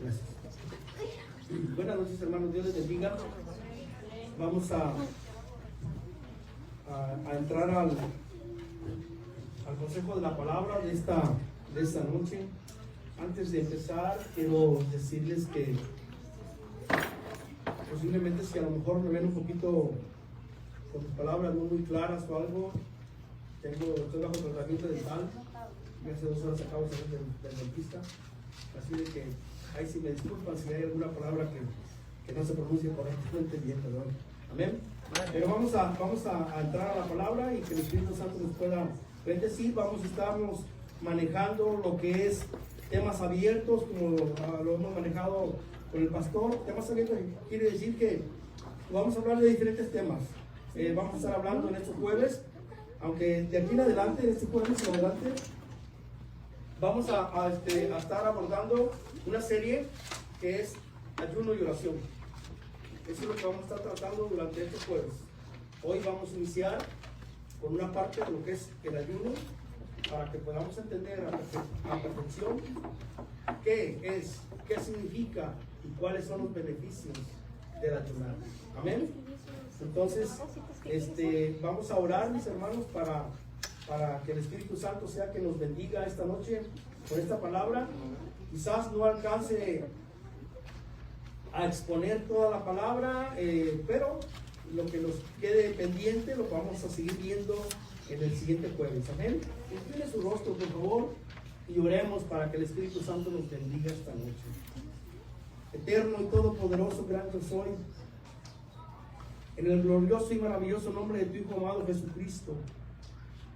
Gracias. Buenas noches, hermanos. Dios les bendiga. Vamos a entrar al consejo de la palabra de esta noche. Antes de empezar, quiero decirles que posiblemente si a lo mejor me ven un poquito con mis palabras no muy claras o algo, estoy bajo tratamiento dental. Y hace 2 horas acabo de salir del dentista. Así de que ahí sí me disculpan si hay alguna palabra que no se pronuncie correctamente bien, perdón. Amén. Pero vamos a entrar a la palabra y que el Espíritu Santo nos pueda bendecir. Estamos manejando lo que es temas abiertos, como lo hemos manejado con el pastor. Temas abiertos quiere decir que vamos a hablar de diferentes temas. Vamos a estar hablando en estos jueves, aunque de aquí en adelante, en este jueves en adelante, vamos a estar abordando una serie que es ayuno y oración. Eso es lo que vamos a estar tratando durante estos jueves. Hoy vamos a iniciar con una parte de lo que es el ayuno, para que podamos entender a perfección qué es, qué significa y cuáles son los beneficios del ayunar. Amén. Entonces, vamos a orar, mis hermanos, para que el Espíritu Santo sea que nos bendiga esta noche con esta palabra. Quizás no alcance a exponer toda la palabra, pero lo que nos quede pendiente lo vamos a seguir viendo en el siguiente jueves. Amén. Incline su rostro, por favor, y oremos para que el Espíritu Santo nos bendiga esta noche. Eterno y todopoderoso, gran yo soy, en el glorioso y maravilloso nombre de tu Hijo amado Jesucristo,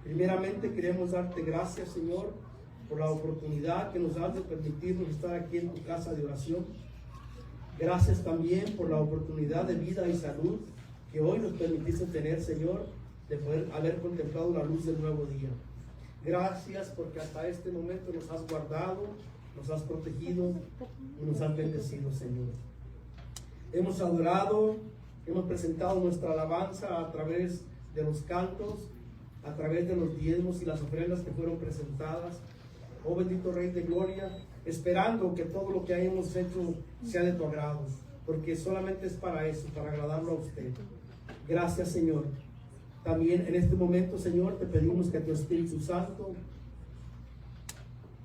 primeramente queremos darte gracias, Señor, por la oportunidad que nos das de permitirnos estar aquí en tu casa de oración. Gracias también por la oportunidad de vida y salud que hoy nos permitiste tener, Señor, de poder haber contemplado la luz del nuevo día. Gracias porque hasta este momento nos has guardado, nos has protegido y nos has bendecido, Señor. Hemos adorado, hemos presentado nuestra alabanza a través de los cantos, a través de los diezmos y las ofrendas que fueron presentadas. Oh bendito Rey de Gloria, esperando que todo lo que hayamos hecho sea de tu agrado, porque solamente es para eso, para agradarlo a usted. Gracias, Señor. También en este momento, Señor, te pedimos que tu Espíritu Santo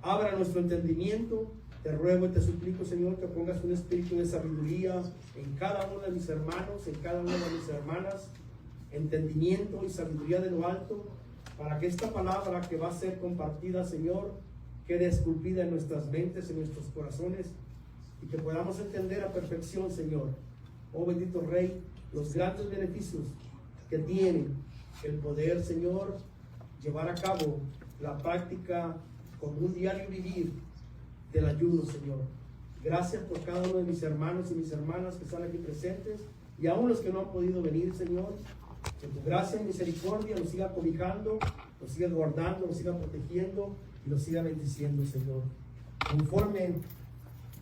abra nuestro entendimiento. Te ruego y te suplico, Señor, que pongas un espíritu de sabiduría en cada uno de mis hermanos, en cada una de mis hermanas, entendimiento y sabiduría de lo alto, para que esta palabra que va a ser compartida, Señor, quede esculpida en nuestras mentes, en nuestros corazones, y que podamos entender a perfección, Señor, oh bendito Rey, los grandes beneficios que tiene el poder, Señor, llevar a cabo la práctica como un diario vivir del ayuno, Señor. Gracias por cada uno de mis hermanos y mis hermanas que están aquí presentes, y aún los que no han podido venir, Señor. Que tu gracia y misericordia nos siga cobijando, nos siga guardando, nos siga protegiendo y nos siga bendiciendo, Señor. Conforme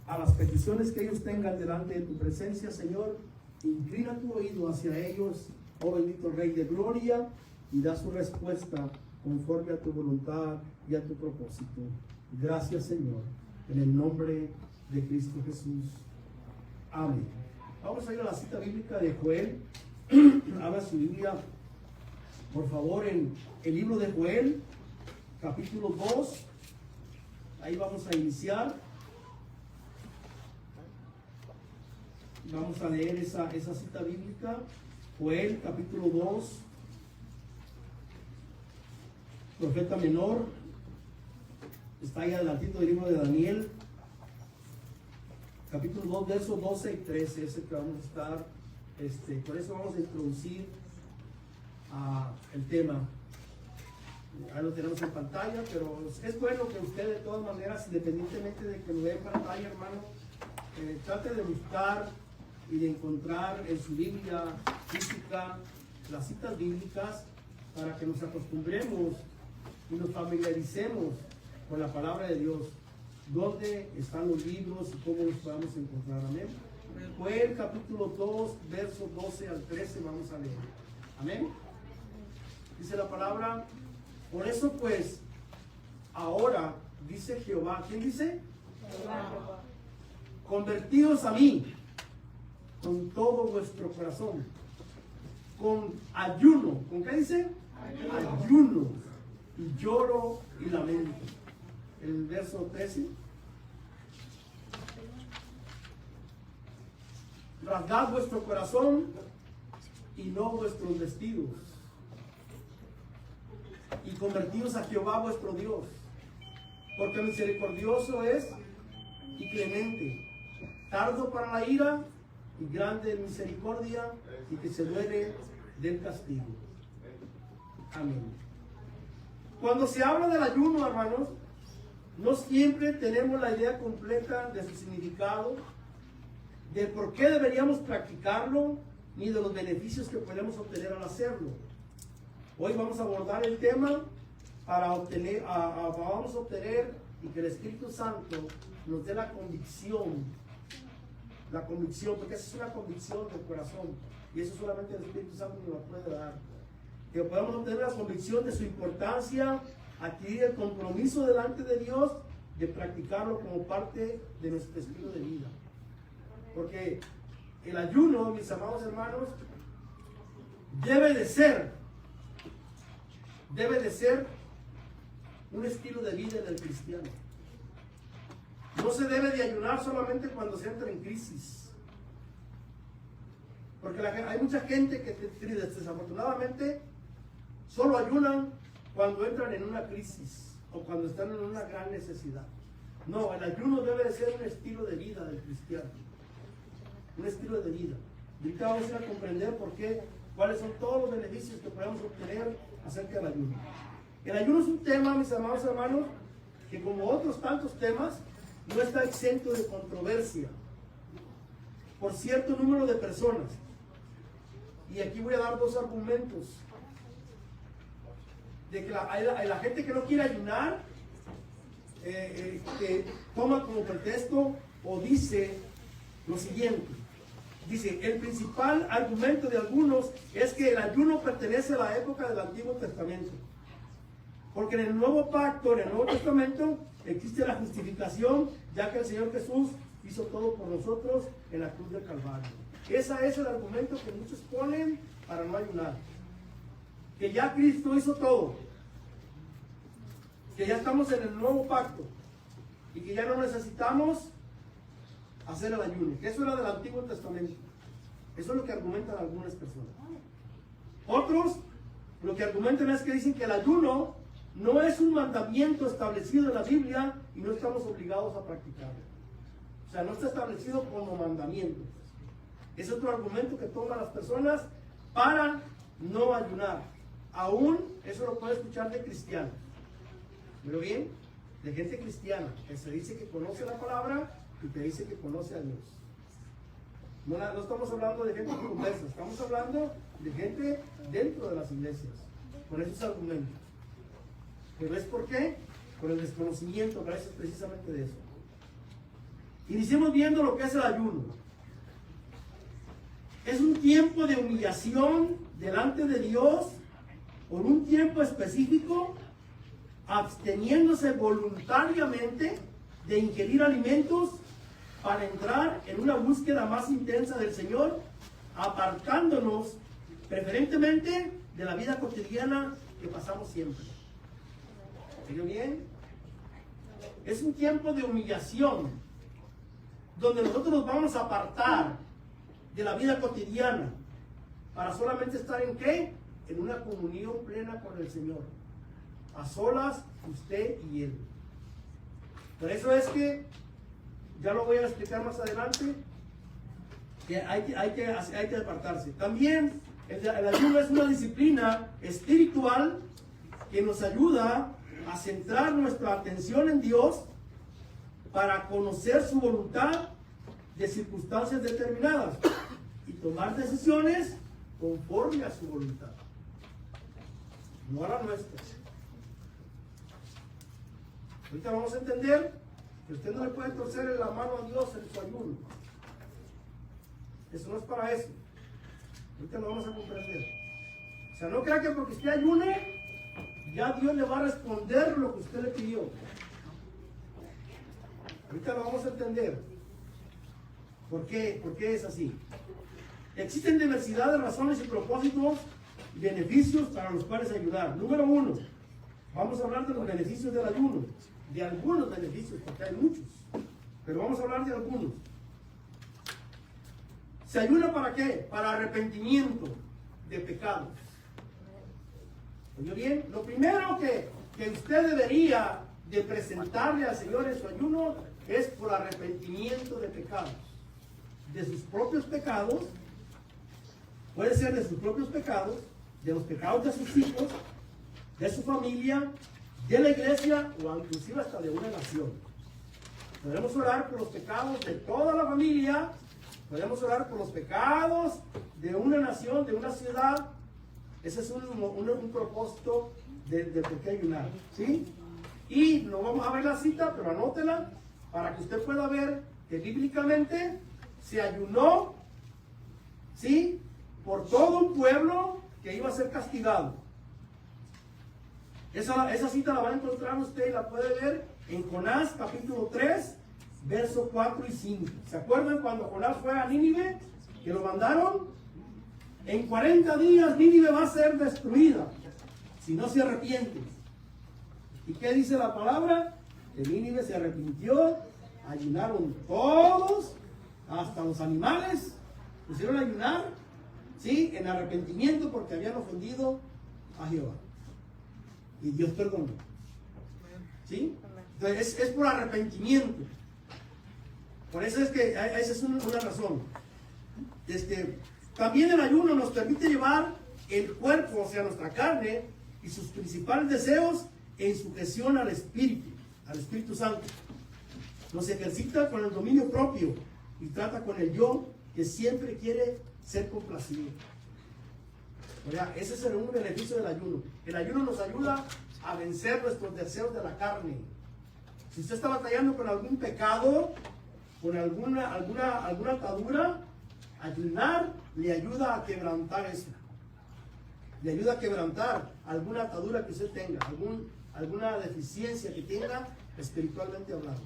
a las peticiones que ellos tengan delante de tu presencia, Señor, inclina tu oído hacia ellos, oh bendito Rey de Gloria, y da su respuesta conforme a tu voluntad y a tu propósito. Gracias, Señor, en el nombre de Cristo Jesús. Amén. Vamos a ir a la cita bíblica de Joel. Abra su Biblia, por favor, en el libro de Joel, capítulo 2. Ahí vamos a iniciar. Vamos a leer esa cita bíblica. Joel, capítulo 2. Profeta menor. Está ahí adelantito del libro de Daniel. Capítulo 2, versos 12 y 13. Es el que vamos a estar. Por eso vamos a introducir el tema. Ahí lo tenemos en pantalla, pero es bueno que usted de todas maneras, independientemente de que lo vea en pantalla, hermano, trate de buscar y de encontrar en su Biblia física las citas bíblicas, para que nos acostumbremos y nos familiaricemos con la palabra de Dios, dónde están los libros y cómo los podamos encontrar. Amén. Joel capítulo 2, versos 12 al 13 vamos a leer. Amén. Dice la palabra: por eso pues, ahora dice Jehová. ¿Quién dice? Jehová. convertíos a mí con todo vuestro corazón, con ayuno. ¿Con qué dice? Ayuno y lloro y lamento. El verso 13. Rasgad vuestro corazón y no vuestros vestidos, y convertíos a Jehová vuestro Dios, porque misericordioso es y clemente, tardo para la ira y grande en misericordia, y que se duele del castigo. Amén. Cuando se habla del ayuno, hermanos, no siempre tenemos la idea completa de su significado, de por qué deberíamos practicarlo, ni de los beneficios que podemos obtener al hacerlo. Hoy vamos a abordar el tema para vamos a obtener y que el Espíritu Santo nos dé la convicción, porque esa es una convicción del corazón, y eso solamente el Espíritu Santo nos la puede dar. Que podamos obtener la convicción de su importancia, adquirir el compromiso delante de Dios de practicarlo como parte de nuestro estilo de vida. Porque el ayuno, mis amados hermanos, debe de ser un estilo de vida del cristiano. No se debe de ayunar solamente cuando se entra en crisis. Porque hay mucha gente que desafortunadamente solo ayunan cuando entran en una crisis o cuando están en una gran necesidad. No, el ayuno debe de ser un estilo de vida del cristiano. Un estilo de vida. Y ahorita vamos a ir a comprender cuáles son todos los beneficios que podemos obtener acerca del ayuno. El ayuno es un tema, mis amados hermanos, que como otros tantos temas, no está exento de controversia por cierto número de personas. Y aquí voy a dar dos argumentos. De que la gente que no quiere ayunar, que toma como pretexto o dice lo siguiente. Dice, el principal argumento de algunos es que el ayuno pertenece a la época del Antiguo Testamento. Porque en el Nuevo Pacto, en el Nuevo Testamento, existe la justificación, ya que el Señor Jesús hizo todo por nosotros en la cruz del Calvario. Ese es el argumento que muchos ponen para no ayunar. Que ya Cristo hizo todo. Que ya estamos en el Nuevo Pacto. Y que ya no necesitamos hacer el ayuno, que eso era del Antiguo Testamento. Eso es lo que argumentan algunas personas. Otros lo que argumentan es que dicen que el ayuno no es un mandamiento establecido en la Biblia y no estamos obligados a practicarlo. O sea, no está establecido como mandamiento. Es otro argumento que toman las personas para no ayunar. Aún eso lo puede escuchar de cristianos. ¿Pero bien? De gente cristiana que se dice que conoce la palabra y te dice que conoce a Dios. No estamos hablando de gente conversa, estamos hablando de gente dentro de las iglesias, con esos argumentos. ¿Pero es por qué? Por el desconocimiento, gracias precisamente de eso. Iniciemos viendo lo que es el ayuno. Es un tiempo de humillación delante de Dios por un tiempo específico, absteniéndose voluntariamente de ingerir alimentos para entrar en una búsqueda más intensa del Señor, apartándonos preferentemente de la vida cotidiana que pasamos siempre. ¿Oyó bien? Es un tiempo de humillación, donde nosotros nos vamos a apartar de la vida cotidiana para solamente estar en ¿qué? En una comunión plena con el Señor, a solas usted y Él. Por eso es que, ya lo voy a explicar más adelante, que hay que apartarse. También el ayuno es una disciplina espiritual que nos ayuda a centrar nuestra atención en Dios para conocer su voluntad de circunstancias determinadas y tomar decisiones conforme a su voluntad, no a la nuestra. Ahorita vamos a entender que usted no le puede torcer la mano a Dios en su ayuno. Eso no es para eso. Ahorita lo vamos a comprender. O sea, no crea que porque usted ayune, ya Dios le va a responder lo que usted le pidió. Ahorita lo vamos a entender. ¿Por qué? ¿Por qué es así? Existen diversidad de razones y propósitos y beneficios para los cuales ayudar. Número 1, vamos a hablar de los beneficios del ayuno. De algunos beneficios, porque hay muchos. Pero vamos a hablar de algunos. ¿Se ayuna para qué? Para arrepentimiento de pecados. ¿Oyó bien? Lo primero que usted debería de presentarle al Señor en su ayuno es por arrepentimiento de pecados. De sus propios pecados, puede ser de sus propios pecados, de los pecados de sus hijos, de su familia, de la iglesia o inclusive hasta de una nación. Podemos orar por los pecados de toda la familia, podemos orar por los pecados de una nación, de una ciudad. Ese es un propósito de por qué ayunar, ¿sí? Y no vamos a ver la cita, pero anótela para que usted pueda ver que bíblicamente se ayunó, ¿sí?, por todo un pueblo que iba a ser castigado. Esa cita la va a encontrar usted y la puede ver en Jonás capítulo 3, versos 4 y 5. ¿Se acuerdan cuando Jonás fue a Nínive? Que lo mandaron. En 40 días Nínive va a ser destruida si no se arrepiente. ¿Y qué dice la palabra? Que Nínive se arrepintió, ayunaron todos, hasta los animales, pusieron a ayunar, ¿sí?, en arrepentimiento porque habían ofendido a Jehová. Y Dios perdonó. ¿Sí? Entonces es por arrepentimiento. Por eso es que esa es una razón. También el ayuno nos permite llevar el cuerpo, o sea, nuestra carne y sus principales deseos en sujeción al Espíritu Santo. Nos ejercita con el dominio propio y trata con el yo que siempre quiere ser complacido. O sea, ese es un beneficio del ayuno. El ayuno nos ayuda a vencer nuestros deseos de la carne. Si usted está batallando con algún pecado, con alguna atadura, ayunar le ayuda a quebrantar eso. Le ayuda a quebrantar alguna atadura que usted tenga, alguna deficiencia que tenga espiritualmente hablando.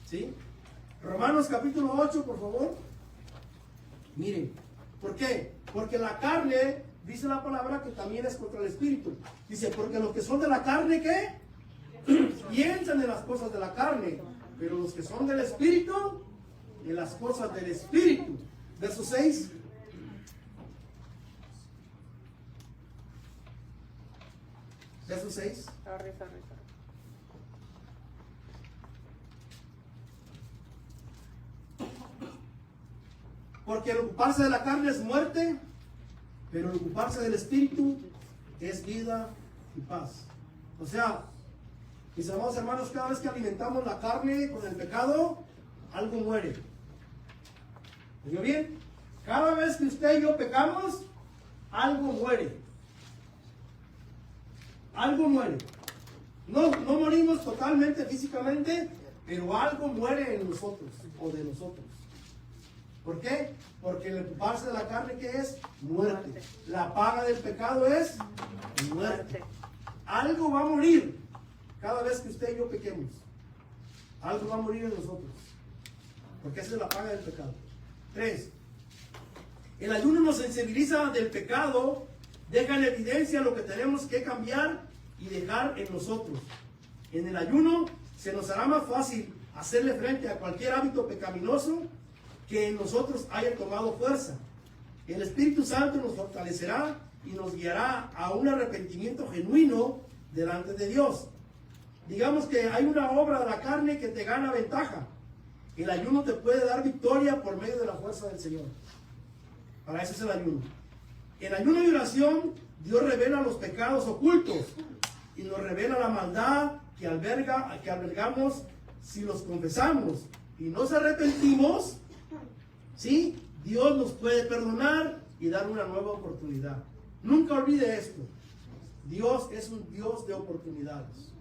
¿Sí? Romanos capítulo 8, por favor. Miren, ¿por qué? Porque la carne, dice la palabra, que también es contra el espíritu. Dice, porque los que son de la carne, ¿qué? Piensan en las cosas de la carne, pero los que son del espíritu, en las cosas del espíritu. Verso 6. Verso 6. Porque el ocuparse de la carne es muerte, pero el ocuparse del espíritu es vida y paz. O sea, mis amados hermanos, cada vez que alimentamos la carne con el pecado, algo muere. ¿Oyó bien? Cada vez que usted y yo pecamos, algo muere. Algo muere. No morimos totalmente físicamente, pero algo muere en nosotros o de nosotros. ¿Por qué? Porque el ocuparse de la carne, ¿qué es? Muerte. La paga del pecado es muerte. Algo va a morir cada vez que usted y yo pequemos. Algo va a morir en nosotros. Porque esa es la paga del pecado. 3. El ayuno nos sensibiliza del pecado, deja en evidencia lo que tenemos que cambiar y dejar en nosotros. En el ayuno se nos hará más fácil hacerle frente a cualquier hábito pecaminoso que en nosotros haya tomado fuerza. El Espíritu Santo nos fortalecerá y nos guiará a un arrepentimiento genuino delante de Dios. Digamos que hay una obra de la carne que te gana ventaja. El ayuno te puede dar victoria por medio de la fuerza del Señor. Para eso es el ayuno. En ayuno y oración, Dios revela los pecados ocultos y nos revela la maldad que albergamos si los confesamos y nos arrepentimos. ¿Sí? Dios nos puede perdonar y dar una nueva oportunidad. Nunca olvide esto. Dios es un Dios de oportunidades.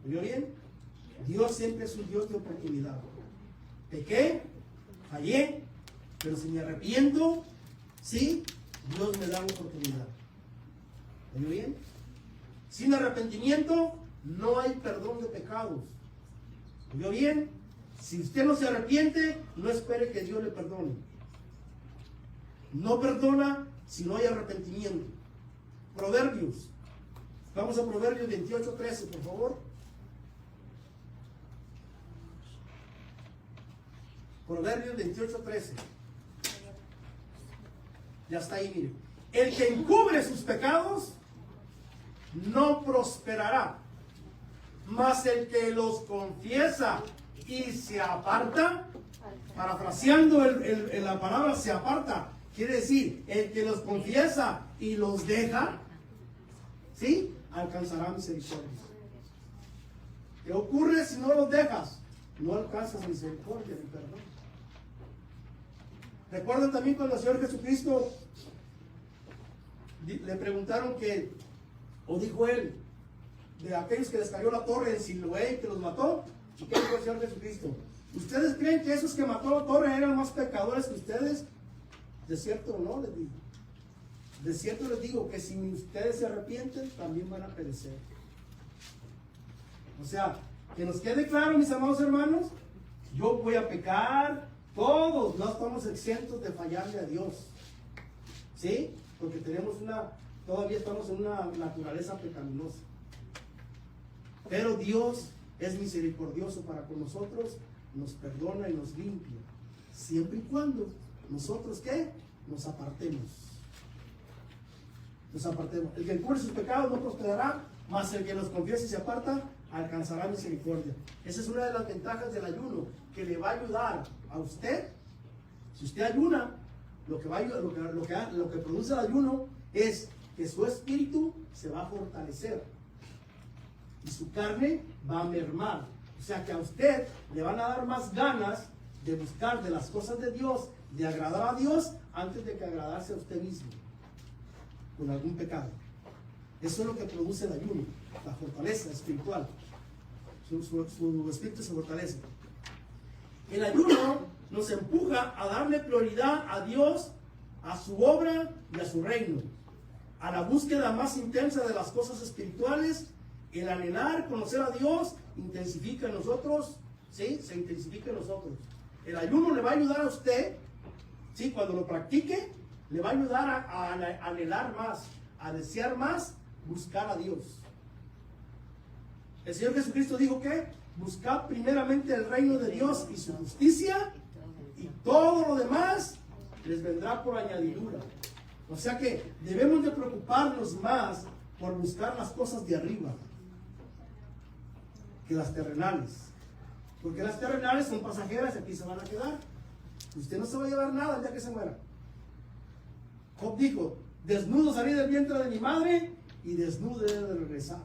¿Oyó bien? Dios siempre es un Dios de oportunidad. Pequé, fallé, pero si me arrepiento, ¿sí? Dios me da una oportunidad. ¿Oyó bien? Sin arrepentimiento no hay perdón de pecados. ¿Oyó bien? Si usted no se arrepiente, no espere que Dios le perdone. No perdona si no hay arrepentimiento. Proverbios. Vamos a Proverbios 28:13, por favor. Proverbios 28:13. Ya está ahí, mire. El que encubre sus pecados no prosperará, mas el que los confiesa y se aparta, parafraseando la palabra se aparta, quiere decir, el que los confiesa y los deja, ¿sí? Alcanzará misericordia. ¿Qué ocurre si no los dejas? No alcanzas misericordia ni perdón. Recuerdan también cuando el Señor Jesucristo le preguntaron que, o dijo él, de aquellos que les cayó la torre en Siloé y que los mató, ¿y qué dijo el Señor Jesucristo? ¿Ustedes creen que esos que mató la torre eran más pecadores que ustedes? De cierto o no, les digo. De cierto les digo que si ustedes se arrepienten, también van a perecer. O sea, que nos quede claro, mis amados hermanos, yo voy a pecar, todos no estamos exentos de fallarle a Dios. ¿Sí? Porque todavía estamos en una naturaleza pecaminosa. Pero Dios es misericordioso para con nosotros, nos perdona y nos limpia. Siempre y cuando nosotros, ¿qué? Nos apartemos. Nos apartemos. El que encubre sus pecados no prosperará, mas el que los confiese y se aparta, alcanzará misericordia. Esa es una de las ventajas del ayuno, que le va a ayudar a usted. Si usted ayuna, lo que produce el ayuno es que su espíritu se va a fortalecer y su carne va a mermar. O sea que a usted le van a dar más ganas de buscar de las cosas de Dios, de agradar a Dios, antes de que agradarse a usted mismo con algún pecado. Eso es lo que produce el ayuno, la fortaleza espiritual. Su espíritu se fortalece. El ayuno nos empuja a darle prioridad a Dios, a su obra y a su reino, a la búsqueda más intensa de las cosas espirituales. El anhelar conocer a Dios intensifica en nosotros, ¿sí? Se intensifica en nosotros. El ayuno le va a ayudar a usted, ¿sí? Cuando lo practique, le va a ayudar a anhelar más, a desear más, buscar a Dios. El Señor Jesucristo dijo que buscad primeramente el reino de Dios y su justicia, y todo lo demás les vendrá por añadidura. O sea que debemos de preocuparnos más por buscar las cosas de arriba que las terrenales, porque las terrenales son pasajeras y aquí se van a quedar. Usted no se va a llevar nada el día que se muera. Job dijo: desnudo salí del vientre de mi madre y desnudo he de regresar.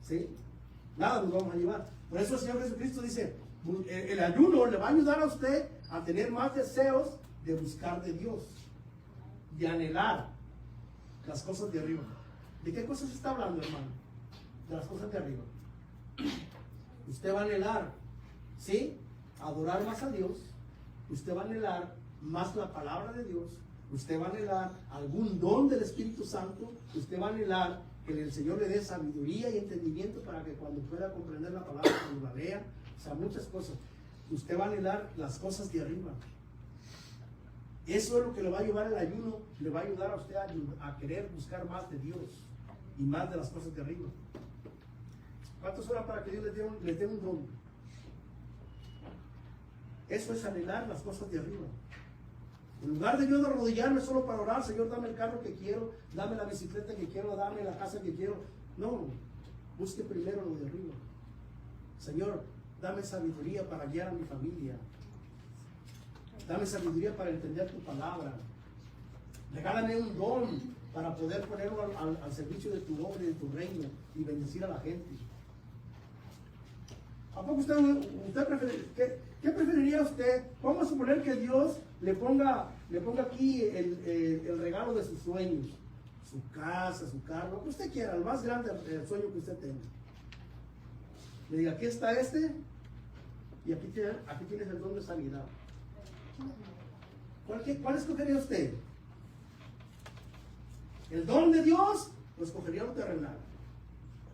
¿Sí? Nada nos vamos a llevar. Por eso el Señor Jesucristo dice: el ayuno le va a ayudar a usted a tener más deseos de buscar de Dios, de anhelar las cosas de arriba. ¿De qué cosas está hablando, hermano? De las cosas de arriba. Usted va a anhelar, ¿sí? Adorar más a Dios. Usted va a anhelar más la palabra de Dios. Usted va a anhelar algún don del Espíritu Santo. Usted va a anhelar que el Señor le dé sabiduría y entendimiento para que cuando pueda comprender la palabra, cuando la lea, o sea, muchas cosas. Usted va a anhelar las cosas de arriba. Eso es lo que le va a llevar el ayuno, le va a ayudar a usted a querer buscar más de Dios y más de las cosas de arriba. ¿Cuántos oran para que Dios les dé un don? Eso es anhelar las cosas de arriba. En lugar de yo de arrodillarme solo para orar: Señor, dame el carro que quiero, dame la bicicleta que quiero, dame la casa que quiero. No, busque primero lo de arriba. Señor, dame sabiduría para guiar a mi familia. Dame sabiduría para entender tu palabra. Regálame un don para poder ponerlo al servicio de tu obra y de tu reino y bendecir a la gente. ¿A poco usted qué preferiría usted? Vamos a suponer que Dios le ponga aquí el regalo de sus sueños, su casa, su carro, lo que usted quiera, el más grande sueño que usted tenga. Le diga: aquí está y aquí tienes el don de sanidad. ¿Cuál escogería usted? ¿El don de Dios o escogería lo terrenal?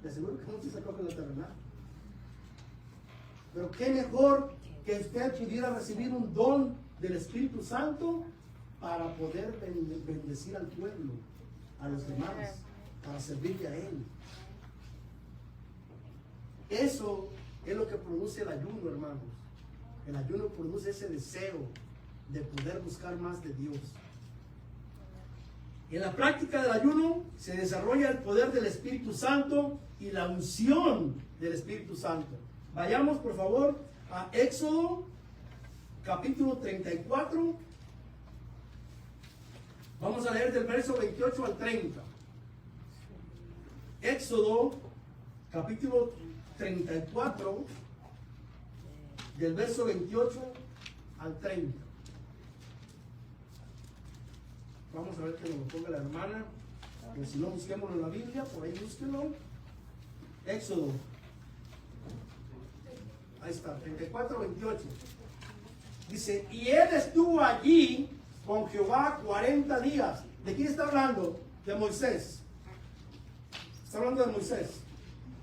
De seguro que muchos escogen lo terrenal. Pero qué mejor que usted pudiera recibir un don del Espíritu Santo para poder bendecir al pueblo, a los demás, para servirle a Él. Eso es lo que produce el ayuno, hermanos. El ayuno produce ese deseo de poder buscar más de Dios. En la práctica del ayuno se desarrolla el poder del Espíritu Santo y la unción del Espíritu Santo. Vayamos por favor a Éxodo capítulo 34. Vamos a leer del verso 28 al 30. Éxodo capítulo 34 del verso 28 al 30. Vamos a ver que nos lo ponga la hermana. Que si no, busquémoslo en la Biblia, por ahí búsquenlo. Éxodo. Ahí está, 34, 28. Dice, y él estuvo allí con Jehová 40 días. ¿De quién está hablando? De Moisés. Está hablando de Moisés.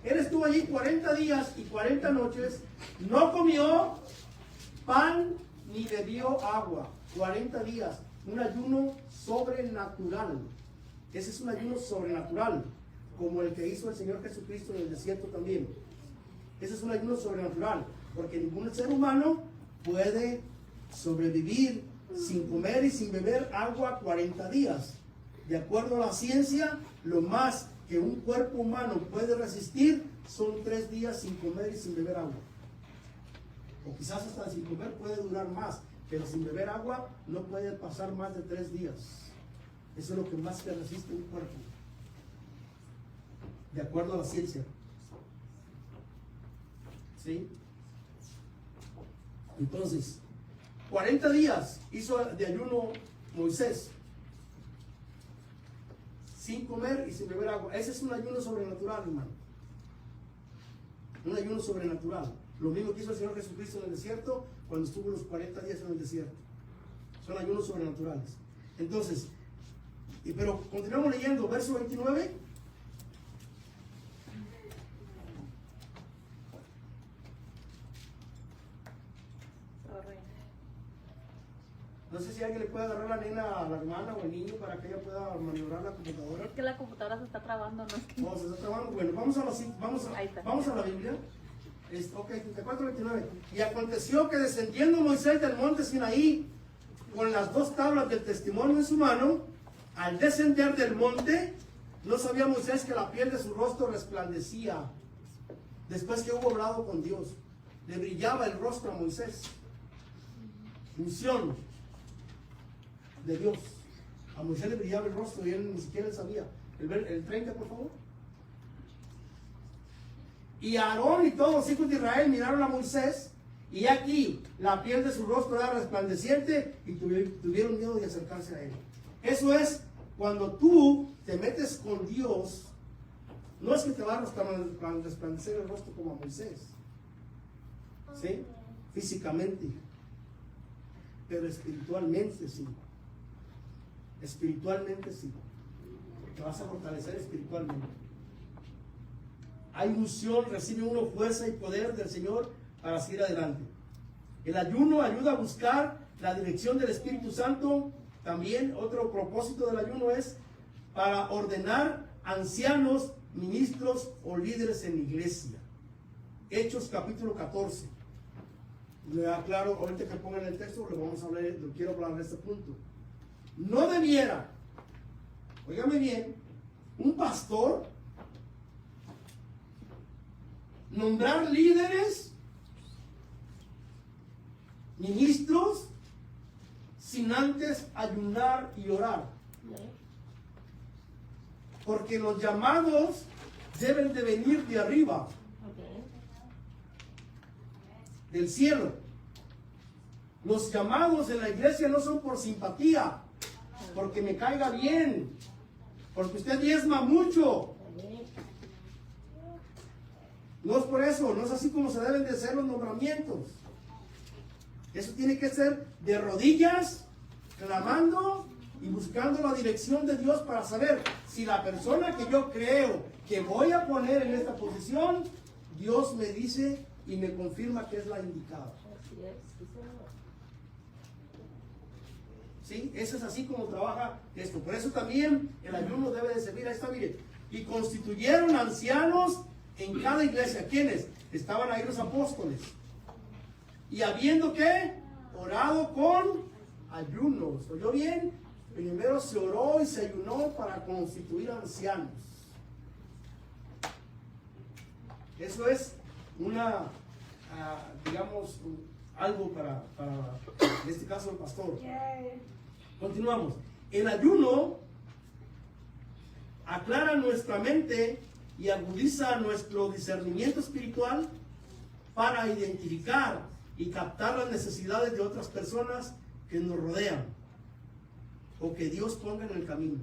Él estuvo allí 40 días y 40 noches. No comió pan ni bebió agua. 40 días. Un ayuno sobrenatural. Ese es un ayuno sobrenatural, como el que hizo el Señor Jesucristo en el desierto también. Ese es un ayuno sobrenatural, porque ningún ser humano puede sobrevivir sin comer y sin beber agua 40 días. De acuerdo a la ciencia, lo más que un cuerpo humano puede resistir son 3 días sin comer y sin beber agua. O quizás hasta sin comer puede durar más, pero sin beber agua no puede pasar más de 3 días. Eso es lo que más que resiste un cuerpo, de acuerdo a la ciencia. ¿Sí? Entonces, 40 días hizo de ayuno Moisés, sin comer y sin beber agua. Ese es un ayuno sobrenatural, hermano. Un ayuno sobrenatural. Lo mismo que hizo el Señor Jesucristo en el desierto, cuando estuvo los 40 días en el desierto. Son ayunos sobrenaturales. Entonces, pero continuamos leyendo, verso 29. No sé si alguien le puede agarrar la nena a la hermana o al niño para que ella pueda maniobrar la computadora. Es que la computadora se está trabando, ¿no? No, se está trabando. Bueno, vamos a la Biblia. Ok, 34, 29. Y aconteció que descendiendo Moisés del monte Sinaí con las 2 tablas del testimonio en su mano, al descender del monte, no sabía Moisés que la piel de su rostro resplandecía. Después que hubo hablado con Dios, le brillaba el rostro a Moisés. Unción de Dios. A Moisés le brillaba el rostro y él ni siquiera sabía. El 30, por favor. Y Aarón y todos los hijos de Israel miraron a Moisés, y aquí la piel de su rostro era resplandeciente, y tuvieron miedo de acercarse a él. Eso es, cuando tú te metes con Dios, no es que te va a resplandecer el rostro como a Moisés, ¿sí? Físicamente, pero espiritualmente sí. Espiritualmente sí. Te vas a fortalecer espiritualmente. Hay unción, recibe uno fuerza y poder del Señor para seguir adelante. El ayuno ayuda a buscar la dirección del Espíritu Santo. También otro propósito del ayuno es para ordenar ancianos, ministros o líderes en la iglesia. Hechos capítulo 14. Le aclaro, ahorita que pongan el texto, quiero hablar de este punto. No debiera, óigame bien, un pastor nombrar líderes, ministros, sin antes ayunar y orar. Porque los llamados deben de venir de arriba, del cielo. Los llamados en la iglesia no son por simpatía, porque me caiga bien, porque usted diezma mucho. No es por eso, no es así como se deben de hacer los nombramientos. Eso tiene que ser de rodillas, clamando y buscando la dirección de Dios para saber si la persona que yo creo que voy a poner en esta posición, Dios me dice y me confirma que es la indicada. Así es, sí, Señor. ¿Sí? Eso es así como trabaja esto. Por eso también el ayuno debe de servir. Ahí está, mire. Y constituyeron ancianos en cada iglesia. ¿Quiénes? Estaban ahí los apóstoles. Y habiendo que orado con ayunos. ¿Oyó bien? Primero se oró y se ayunó para constituir ancianos. Eso es una, digamos, algo para, en este caso, el pastor. Continuamos. El ayuno aclara nuestra mente y agudiza nuestro discernimiento espiritual para identificar y captar las necesidades de otras personas que nos rodean o que Dios ponga en el camino.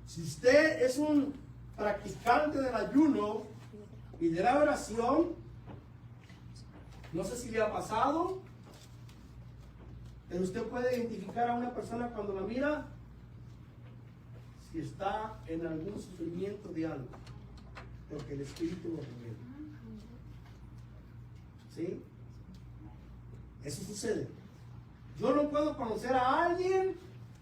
Si usted es un practicante del ayuno y de la oración, no sé si le ha pasado, pero usted puede identificar a una persona cuando la mira si está en algún sufrimiento de algo, porque el Espíritu lo revela. ¿Sí? Eso sucede. Yo no puedo conocer a alguien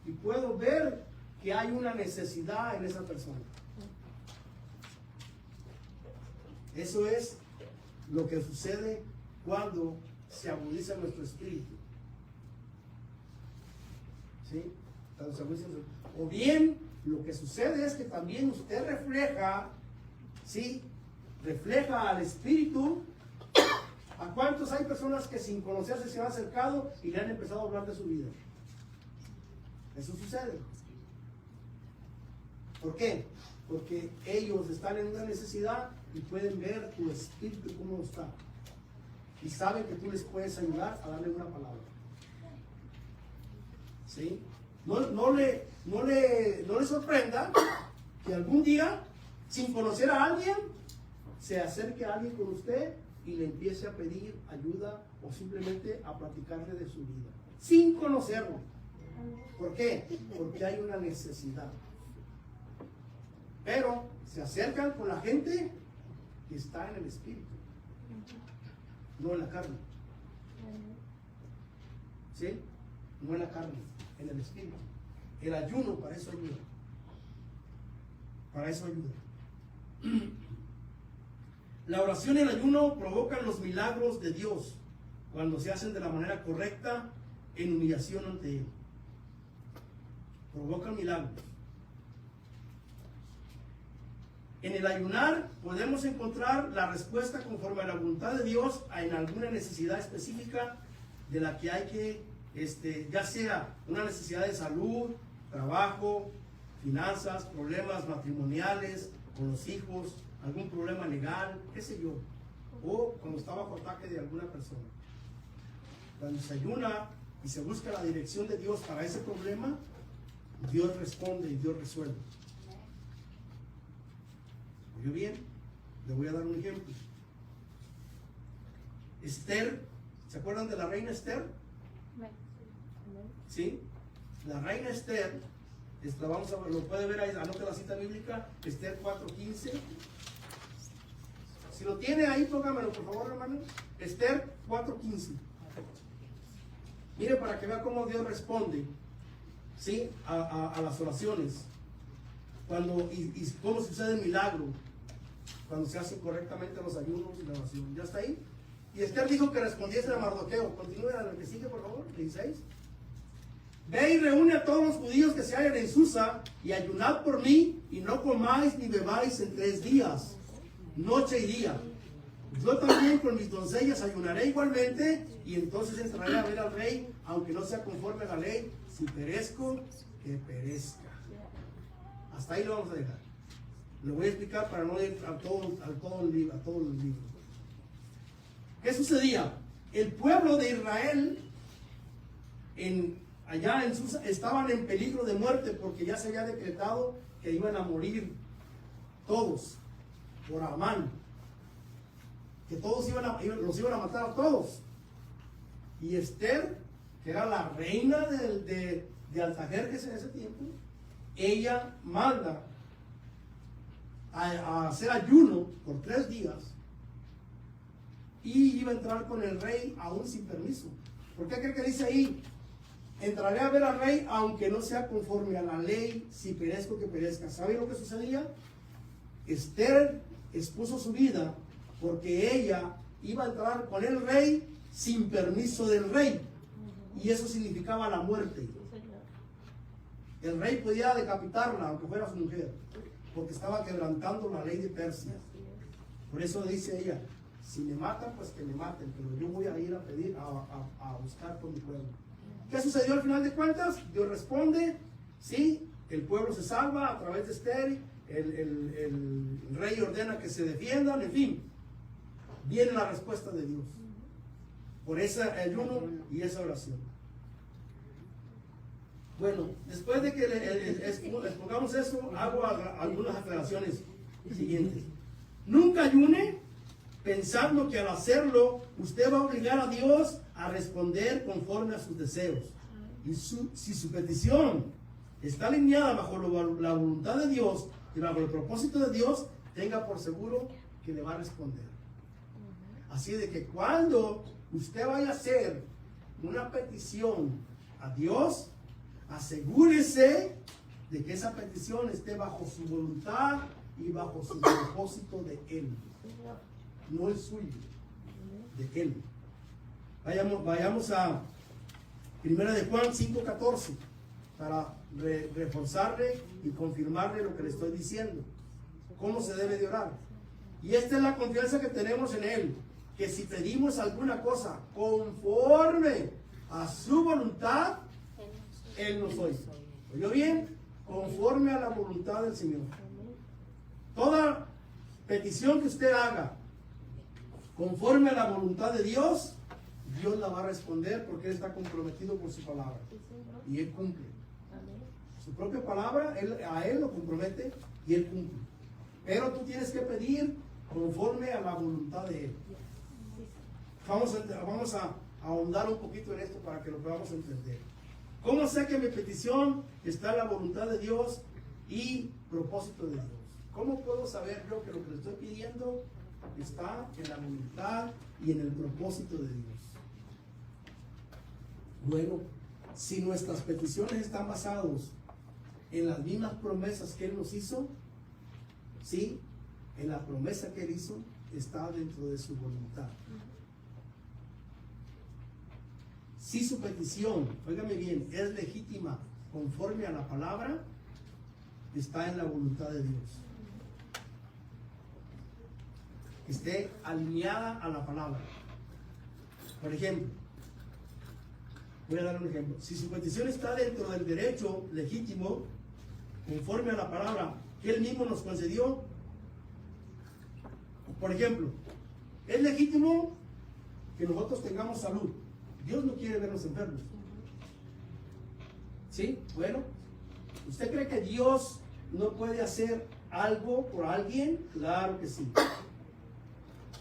y puedo ver que hay una necesidad en esa persona. Eso es lo que sucede cuando se agudiza nuestro espíritu. ¿Sí? O bien, lo que sucede es que también usted refleja, ¿sí? Refleja al espíritu. ¿A cuántos hay personas que sin conocerse se han acercado y le han empezado a hablar de su vida? Eso sucede. ¿Por qué? Porque ellos están en una necesidad y pueden ver tu espíritu cómo está. Y saben que tú les puedes ayudar a darle una palabra. ¿Sí? No le sorprenda que algún día, sin conocer a alguien, se acerque a alguien con usted y le empiece a pedir ayuda o simplemente a platicarle de su vida, sin conocerlo. ¿Por qué? Porque hay una necesidad. Pero se acercan con la gente que está en el espíritu, no en la carne. ¿Sí? No en la carne, en el espíritu. El ayuno para eso ayuda. Para eso ayuda. La oración y el ayuno provocan los milagros de Dios cuando se hacen de la manera correcta en humillación ante Él. Provocan milagros. En el ayunar podemos encontrar la respuesta conforme a la voluntad de Dios en alguna necesidad específica de la que hay que, ya sea una necesidad de salud, trabajo, finanzas, problemas matrimoniales con los hijos, algún problema legal, qué sé yo, o cuando está bajo ataque de alguna persona. Cuando se ayuna y se busca la dirección de Dios para ese problema, Dios responde y Dios resuelve. ¿Oyó bien? Le voy a dar un ejemplo. Esther, ¿se acuerdan de la reina Esther? ¿Sí? La reina Esther, vamos a ver, lo puede ver ahí, anote la cita bíblica, Esther 4:15. Si lo tiene ahí, póngamelo por favor, hermano. Esther 4:15. Mire para que vea cómo Dios responde, ¿sí? a las oraciones. Y cómo sucede el milagro cuando se hacen correctamente los ayunos y la oración. ¿Ya está ahí? Y Esther dijo que respondiese a Mardoqueo. Continúe a lo que sigue, por favor. 16. Ve y reúne a todos los judíos que se hallan en Susa y ayunad por mí y no comáis ni bebáis en 3 días, noche y día. Yo también con mis doncellas ayunaré igualmente y entonces entraré a ver al rey, aunque no sea conforme a la ley. Si perezco, que perezca. Hasta ahí lo vamos a dejar. Lo voy a explicar para no ir a todo el libro. ¿Qué sucedía? El pueblo de Israel allá en Susa estaban en peligro de muerte porque ya se había decretado que iban a morir todos por Amán, que todos los iban a matar a todos. Y Esther, que era la reina de Altajerjes en ese tiempo, ella manda a hacer ayuno por 3 días y iba a entrar con el rey aún sin permiso. ¿Por qué cree que dice ahí? Entraré a ver al rey aunque no sea conforme a la ley, si perezco que perezca. ¿Sabe lo que sucedía? Esther expuso su vida porque ella iba a entrar con el rey sin permiso del rey, y eso significaba la muerte. El rey podía decapitarla aunque fuera su mujer, porque estaba quebrantando la ley de Persia. Por eso dice ella, si me matan, pues que me maten, pero yo voy a ir a pedir, a buscar por mi pueblo. ¿Qué sucedió al final de cuentas? Dios responde, sí, el pueblo se salva a través de Esther, el rey ordena que se defiendan, en fin, viene la respuesta de Dios por ese ayuno y esa oración. Bueno, después de que expongamos eso, hago algunas aclaraciones siguientes. Nunca ayune pensando que al hacerlo usted va a obligar a Dios a responder conforme a sus deseos. Y si su petición está alineada bajo la voluntad de Dios y bajo el propósito de Dios, tenga por seguro que le va a responder. Así de que cuando usted vaya a hacer una petición a Dios, asegúrese de que esa petición esté bajo su voluntad y bajo su propósito de Él. No es suyo, de Él. Vayamos a 1 de Juan 5:14 para reforzarle y confirmarle lo que le estoy diciendo. ¿Cómo se debe de orar? Y esta es la confianza que tenemos en Él, que si pedimos alguna cosa conforme a su voluntad, Él nos oye. ¿Oyó bien? Conforme a la voluntad del Señor. Toda petición que usted haga conforme a la voluntad de Dios, Dios la va a responder porque Él está comprometido con su palabra. Y Él cumple. Su propia palabra, a Él lo compromete y Él cumple. Pero tú tienes que pedir conforme a la voluntad de Él. Vamos a ahondar un poquito en esto para que lo podamos entender. ¿Cómo sé que mi petición está en la voluntad de Dios y propósito de Dios? ¿Cómo puedo saber yo que lo que le estoy pidiendo está en la voluntad y en el propósito de Dios? Bueno, si nuestras peticiones están basadas en las mismas promesas que Él nos hizo, sí, en la promesa que Él hizo está dentro de su voluntad. Si su petición, óigame bien, es legítima conforme a la palabra, está en la voluntad de Dios. Que esté alineada a la palabra. Por ejemplo, voy a dar un ejemplo. Si su petición está dentro del derecho legítimo, conforme a la palabra que Él mismo nos concedió, por ejemplo, es legítimo que nosotros tengamos salud. Dios no quiere vernos enfermos. ¿Sí? Bueno, ¿usted cree que Dios no puede hacer algo por alguien? Claro que sí.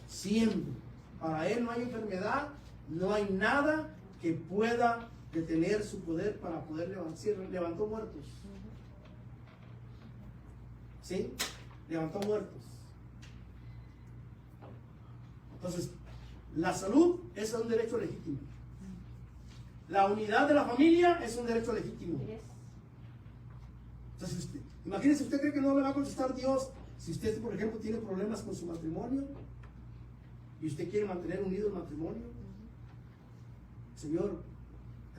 Siempre. Para Él no hay enfermedad, no hay nada que pueda detener su poder para poder levantar. Sí, levantó muertos. ¿Sí? Levantó muertos. Entonces, la salud es un derecho legítimo. La unidad de la familia es un derecho legítimo. Entonces, imagínese, ¿usted cree que no le va a contestar Dios si usted, por ejemplo, tiene problemas con su matrimonio y usted quiere mantener unido el matrimonio? Señor,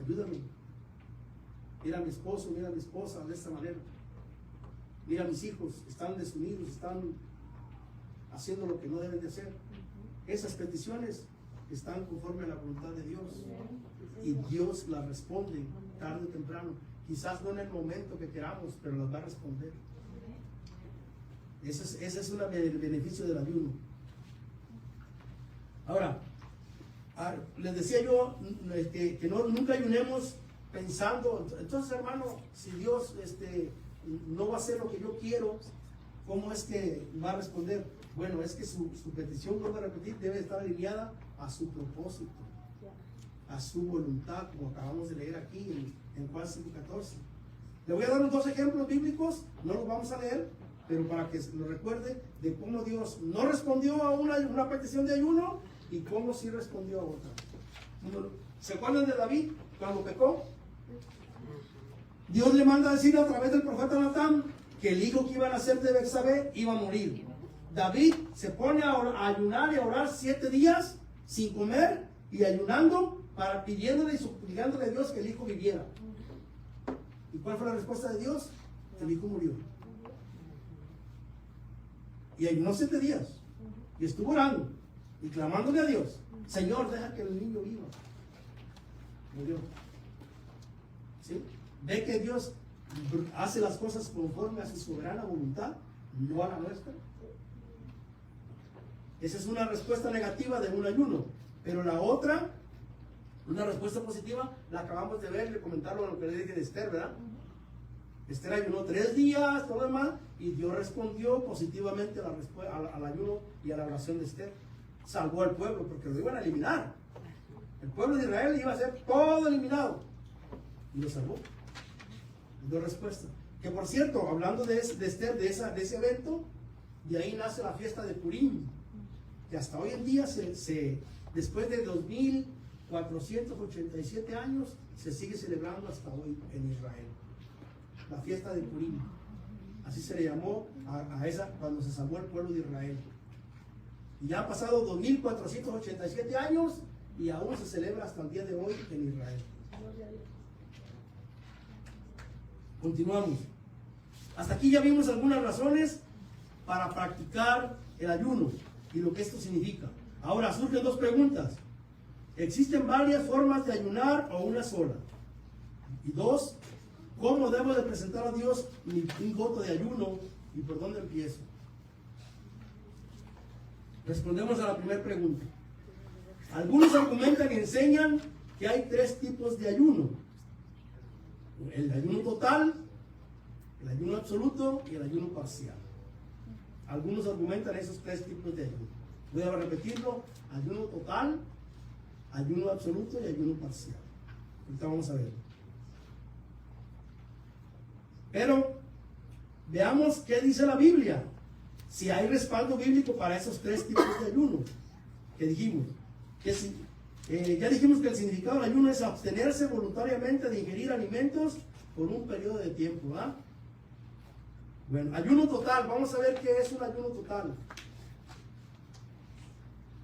ayúdame. Mira a mi esposo, mira a mi esposa de esta manera. Mira a mis hijos, están desunidos, están haciendo lo que no deben de hacer. Esas peticiones están conforme a la voluntad de Dios. Y Dios las responde tarde o temprano. Quizás no en el momento que queramos, pero las va a responder. Ese es el beneficio del ayuno. Ahora, les decía yo que nunca ayunemos pensando, entonces hermano, si Dios no va a hacer lo que yo quiero, ¿cómo es que va a responder? Bueno, es que su petición, vuelvo a repetir, debe estar alineada a su propósito, a su voluntad, como acabamos de leer aquí en Juan 5:14. Le voy a dar dos ejemplos bíblicos, no los vamos a leer, pero para que lo recuerde de cómo Dios no respondió a una petición de ayuno ¿Y cómo sí respondió a otra? ¿Se acuerdan de David cuando pecó? Dios le manda a decir a través del profeta Natán que el hijo que iba a nacer de Betsabé iba a morir. David se pone a ayunar y a orar 7 días sin comer y ayunando, pidiéndole y suplicándole a Dios que el hijo viviera. ¿Y cuál fue la respuesta de Dios? El hijo murió. Y ayunó 7 días. Y estuvo orando y clamándole a Dios: Señor, deja que el niño viva. Murió. ¿Sí? Ve que Dios hace las cosas conforme a su soberana voluntad, no a la nuestra. Esa es una respuesta negativa de un ayuno. Pero la otra, una respuesta positiva, la acabamos de ver, de comentarlo en lo que le dije de Esther, ¿verdad? Esther ayunó 3 días, todo lo demás, y Dios respondió positivamente al ayuno y a la oración de Esther. Salvó al pueblo porque lo iban a eliminar. El pueblo de Israel iba a ser todo eliminado. Y lo salvó. Dio respuesta. Que por cierto, hablando de Esther, de ese evento, de ahí nace la fiesta de Purim. Que hasta hoy en día, después de 2487 años, se sigue celebrando hasta hoy en Israel. La fiesta de Purim. Así se le llamó a esa cuando se salvó el pueblo de Israel. Y ya han pasado 2487 años y aún se celebra hasta el día de hoy en Israel. Continuamos. Hasta aquí ya vimos algunas razones para practicar el ayuno y lo que esto significa. Ahora surgen 2 preguntas. ¿Existen varias formas de ayunar o una sola? Y 2, ¿cómo debo de presentar a Dios un voto de ayuno y por dónde empiezo? Respondemos a la primera pregunta. Algunos argumentan y enseñan que hay 3 tipos de ayuno: el ayuno total, el ayuno absoluto y el ayuno parcial. Algunos argumentan esos 3 tipos de ayuno. Voy a repetirlo: ayuno total, ayuno absoluto y ayuno parcial. Ahorita vamos a ver. Pero veamos qué dice la Biblia. Si hay respaldo bíblico para esos 3 tipos de ayuno que dijimos. Ya dijimos que el significado del ayuno es abstenerse voluntariamente de ingerir alimentos por un periodo de tiempo, ¿verdad? Bueno, ayuno total. Vamos a ver qué es un ayuno total.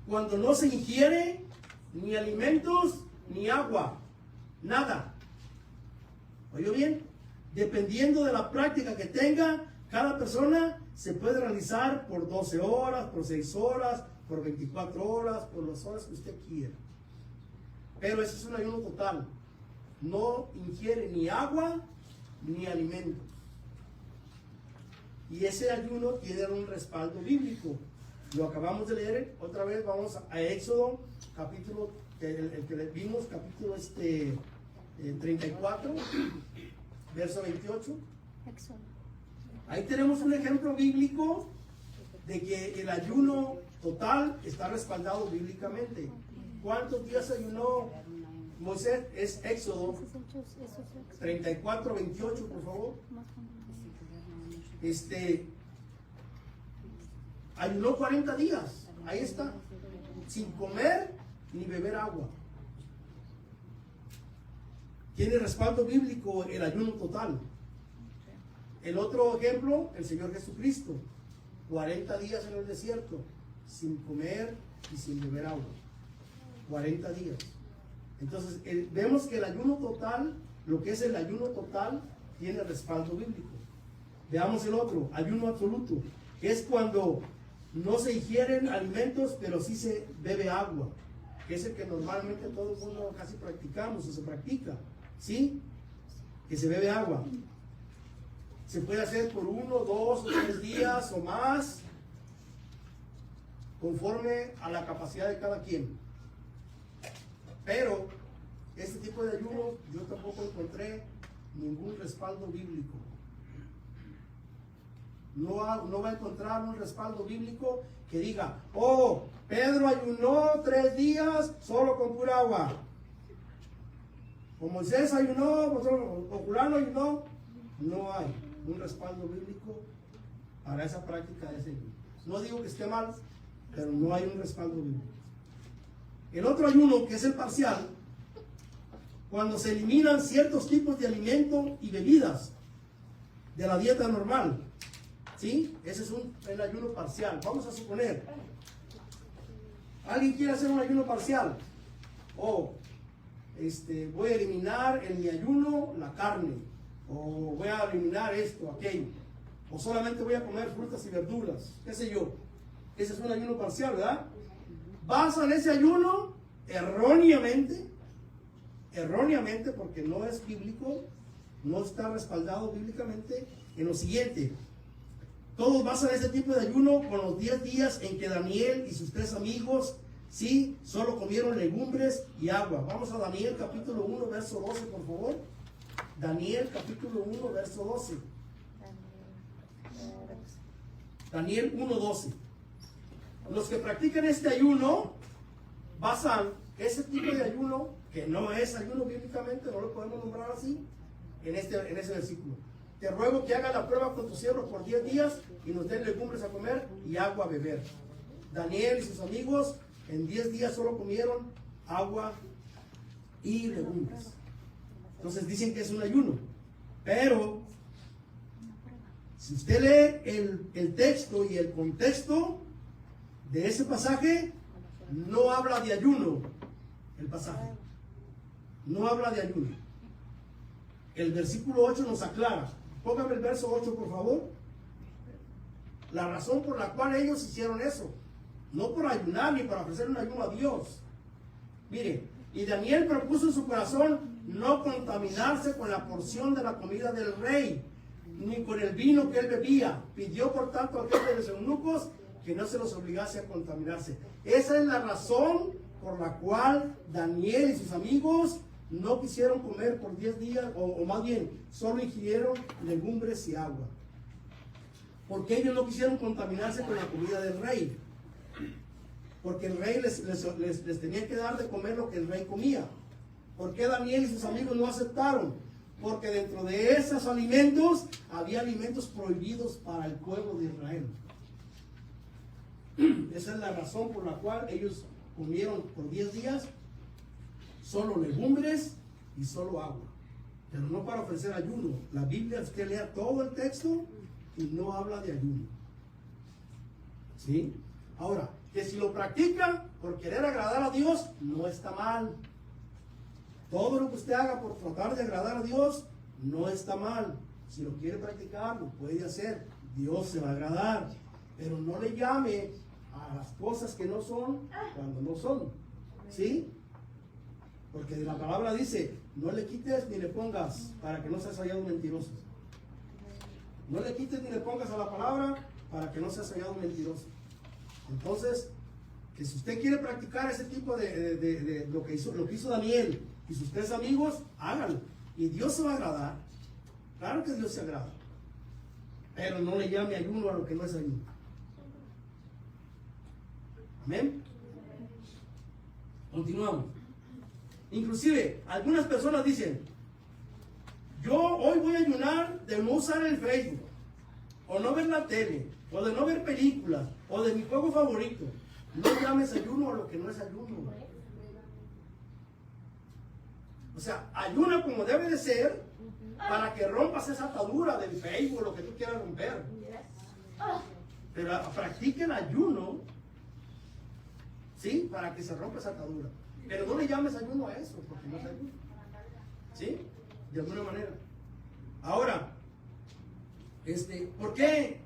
Cuando no se ingiere ni alimentos ni agua, nada. ¿Oyó bien? Dependiendo de la práctica que tenga, cada persona se puede realizar por 12 horas, por 6 horas, por 24 horas, por las horas que usted quiera. Pero ese es un ayuno total. No ingiere ni agua ni alimentos. Y ese ayuno tiene un respaldo bíblico. Lo acabamos de leer. Otra vez vamos a Éxodo, capítulo, el que vimos, capítulo 34, verso 28. Ahí tenemos un ejemplo bíblico de que el ayuno total está respaldado bíblicamente. ¿Cuántos días ayunó Moisés? Es Éxodo 34, 28, por favor. Ayunó 40 días. Ahí está. Sin comer ni beber agua. Tiene respaldo bíblico el ayuno total. El otro ejemplo, el Señor Jesucristo. 40 días en el desierto, sin comer y sin beber agua. 40 días. Entonces, vemos que el ayuno total, lo que es el ayuno total, tiene respaldo bíblico. Veamos el otro, ayuno absoluto, que es cuando no se ingieren alimentos, pero sí se bebe agua, que es el que normalmente todo el mundo casi practicamos o se practica, ¿sí? Que se bebe agua. Se puede hacer por 1, 2 o 3 días o más, conforme a la capacidad de cada quien. Pero este tipo de ayuno yo tampoco encontré ningún respaldo bíblico. No va a encontrar un respaldo bíblico que diga: oh, Pedro ayunó 3 días solo con pura agua, o Moisés ayunó, o Fulano ayunó. No hay un respaldo bíblico para esa práctica de ese ayuno. No digo que esté mal, pero no hay un respaldo bíblico. El otro ayuno, que es el parcial, cuando se eliminan ciertos tipos de alimento y bebidas de la dieta normal. ¿Sí? Ese es el ayuno parcial. Vamos a suponer, alguien quiere hacer un ayuno parcial. Voy a eliminar en mi ayuno la carne. O voy a eliminar esto, aquello. O solamente voy a comer frutas y verduras. ¿Qué sé yo? Ese es un ayuno parcial, ¿verdad? Basan ese ayuno erróneamente, porque no es bíblico, no está respaldado bíblicamente, en lo siguiente. Todos basan ese tipo de ayuno con los 10 días en que Daniel y sus 3 amigos, sí, solo comieron legumbres y agua. Vamos a Daniel capítulo 1, verso 12, por favor. Daniel capítulo 1, verso 12. Daniel 1, 12. Los que practican este ayuno basan ese tipo de ayuno, que no es ayuno bíblicamente, no lo podemos nombrar así, en ese versículo. Te ruego que haga la prueba con tus siervos por 10 días y nos den legumbres a comer y agua a beber. Daniel y sus amigos en 10 días solo comieron agua y legumbres. Entonces dicen que es un ayuno. Pero si usted lee el texto y el contexto de ese pasaje, no habla de ayuno. El pasaje no habla de ayuno. El versículo 8 nos aclara. Póngame el verso 8, por favor. La razón por la cual ellos hicieron eso, no por ayunar ni para ofrecer un ayuno a Dios. Mire, y Daniel propuso en su corazón no contaminarse con la porción de la comida del rey, ni con el vino que él bebía. Pidió por tanto al jefe de los eunucos que no se los obligase a contaminarse. Esa es la razón por la cual Daniel y sus amigos no quisieron comer por 10 días, o más bien, solo ingirieron legumbres y agua. Porque ellos no quisieron contaminarse con la comida del rey. Porque el rey les tenía que dar de comer lo que el rey comía. ¿Por qué Daniel y sus amigos no aceptaron? Porque dentro de esos alimentos había alimentos prohibidos para el pueblo de Israel. Esa es la razón por la cual ellos comieron por 10 días solo legumbres y solo agua, pero no para ofrecer ayuno. La Biblia, usted lea todo el texto y no habla de ayuno. ¿Sí? Ahora, que si lo practican por querer agradar a Dios, no está mal. Todo lo que usted haga por tratar de agradar a Dios, no está mal. Si lo quiere practicar, lo puede hacer. Dios se va a agradar. Pero no le llame a las cosas que no son cuando no son. ¿Sí? Porque la palabra dice, no le quites ni le pongas para que no seas hallado mentiroso. No le quites ni le pongas a la palabra para que no seas hallado mentiroso. Entonces, que si usted quiere practicar ese tipo de lo que hizo Daniel y sus 3 amigos, háganlo. Y Dios se va a agradar. Claro que Dios se agrada. Pero no le llame ayuno a lo que no es ayuno. Amén. Continuamos. Inclusive, algunas personas dicen, yo hoy voy a ayunar de no usar el Facebook, o no ver la tele, o de no ver películas, o de mi juego favorito. No llames ayuno a lo que no es ayuno. O sea, ayuna como debe de ser para que rompas esa atadura del Facebook, lo que tú quieras romper. Pero practique el ayuno, ¿sí? Para que se rompa esa atadura. Pero no le llames ayuno a eso, porque no es ayuno. ¿Sí? De alguna manera. Ahora, ¿por qué?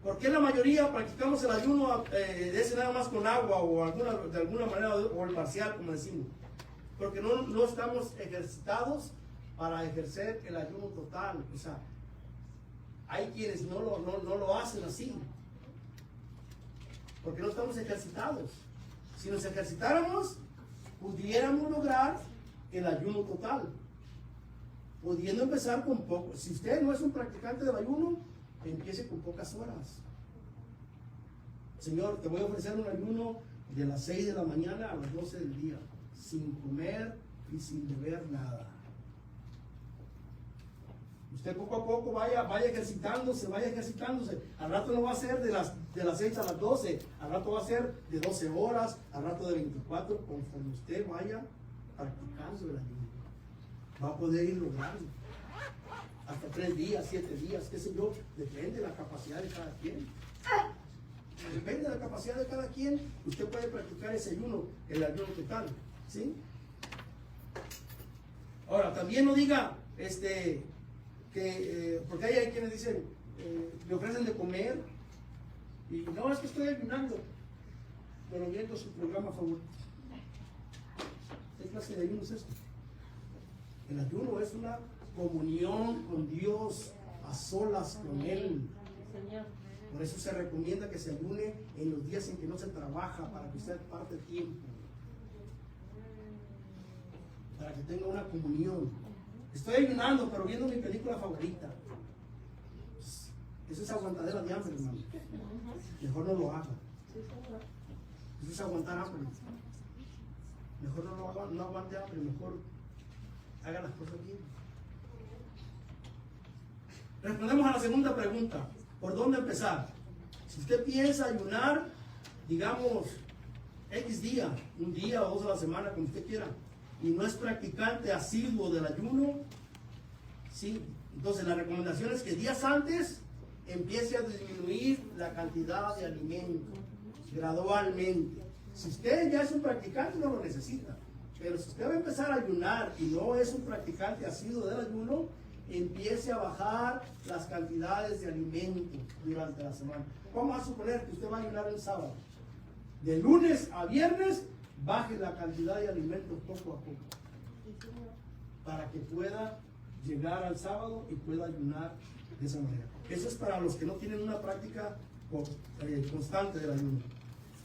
¿Por qué la mayoría practicamos el ayuno de ese nada más con agua o de alguna manera, o el parcial, como decimos? Porque no estamos ejercitados para ejercer el ayuno total. O sea, hay quienes no lo hacen así, porque no estamos ejercitados. Si nos ejercitáramos, pudiéramos lograr el ayuno total, pudiendo empezar con poco. Si usted no es un practicante del ayuno, empiece con pocas horas. Señor, te voy a ofrecer un ayuno de las 6 de la mañana a las 12 del día, sin comer y sin beber nada. Usted poco a poco vaya ejercitándose. Al rato no va a ser de las 6 a las 12, al rato va a ser de 12 horas, al rato de 24, conforme usted vaya practicando el ayuno. Va a poder ir logrando. Hasta 3 días, 7 días, qué sé yo, depende de la capacidad de cada quien. Depende de la capacidad de cada quien, usted puede practicar ese ayuno, el ayuno total, ¿sí? Ahora, también no diga, porque hay quienes dicen, le ofrecen de comer, y no, es que estoy ayunando, pero viendo su programa favorito. ¿Qué clase de ayuno es esto? El ayuno es una comunión con Dios, a solas con Él. Por eso se recomienda que se ayune en los días en que no se trabaja, para que usted parte tiempo, para que tenga una comunión. Estoy ayunando, pero viendo mi película favorita. Eso es aguantadera de hambre, hermano. Mejor no lo haga. Eso es aguantar hambre. Mejor no lo haga, no aguante hambre, mejor haga las cosas bien. Respondemos a la segunda pregunta. ¿Por dónde empezar? Si usted piensa ayunar, digamos, X día, un día o 2 a la semana, como usted quiera, y no es practicante asiduo del ayuno, ¿sí? Entonces la recomendación es que días antes empiece a disminuir la cantidad de alimento gradualmente. Si usted ya es un practicante, no lo necesita. Pero si usted va a empezar a ayunar y no es un practicante asiduo del ayuno, empiece a bajar las cantidades de alimento durante la semana. Vamos a suponer que usted va a ayunar el sábado. De lunes a viernes, baje la cantidad de alimentos poco a poco, para que pueda llegar al sábado y pueda ayunar de esa manera. Eso es para los que no tienen una práctica constante del ayuno.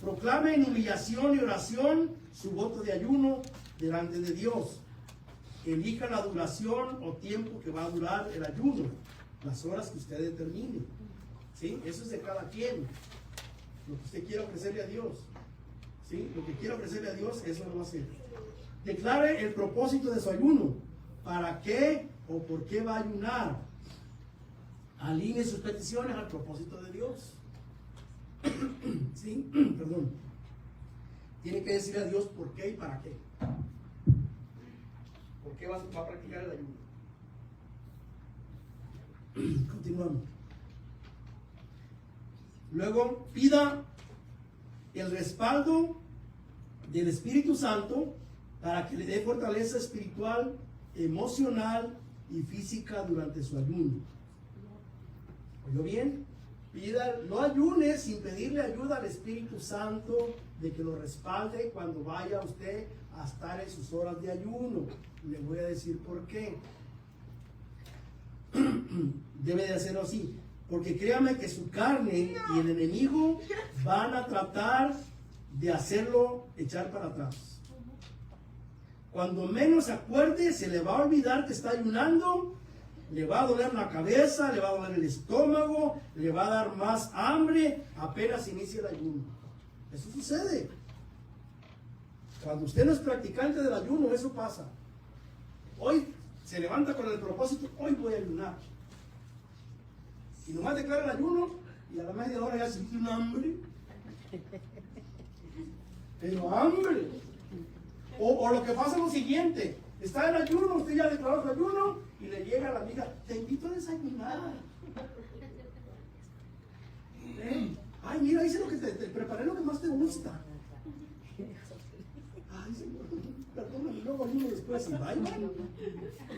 Proclame en humillación y oración su voto de ayuno delante de Dios. Elija la duración o tiempo que va a durar el ayuno, las horas que usted determine, ¿sí? Eso es de cada quien, lo que usted quiera ofrecerle a Dios, ¿sí? Lo que quiera ofrecerle a Dios, eso lo va a hacer. Declare el propósito de su ayuno, para qué o por qué va a ayunar. Alinee sus peticiones al propósito de Dios. ¿Sí? Perdón. Tiene que decirle a Dios por qué y para qué. ¿Por qué va a practicar el ayuno? Continuamos. Luego, pida el respaldo del Espíritu Santo para que le dé fortaleza espiritual, emocional y física durante su ayuno. ¿Oyó bien? Pida, no ayune sin pedirle ayuda al Espíritu Santo de que lo respalde cuando vaya usted a estar en sus horas de ayuno. Le voy a decir por qué. Debe de hacerlo así, porque créame que su carne y el enemigo van a tratar de hacerlo echar para atrás. Cuando menos se acuerde, se le va a olvidar que está ayunando, le va a doler la cabeza, le va a doler el estómago, le va a dar más hambre apenas inicia el ayuno. Eso sucede. Cuando usted no es practicante del ayuno, eso pasa. Hoy se levanta con el propósito, hoy voy a ayunar. Y nomás declara el ayuno y a la media hora ya siente un hambre. Pero hambre. O lo que pasa es lo siguiente, está en ayuno, usted ya declaró su ayuno y le llega la amiga, te invito a desayunar. Ay, mira, hice lo que te preparé, lo que más te gusta. Ay, Señor, perdóname, luego ayuno después. Y vaya,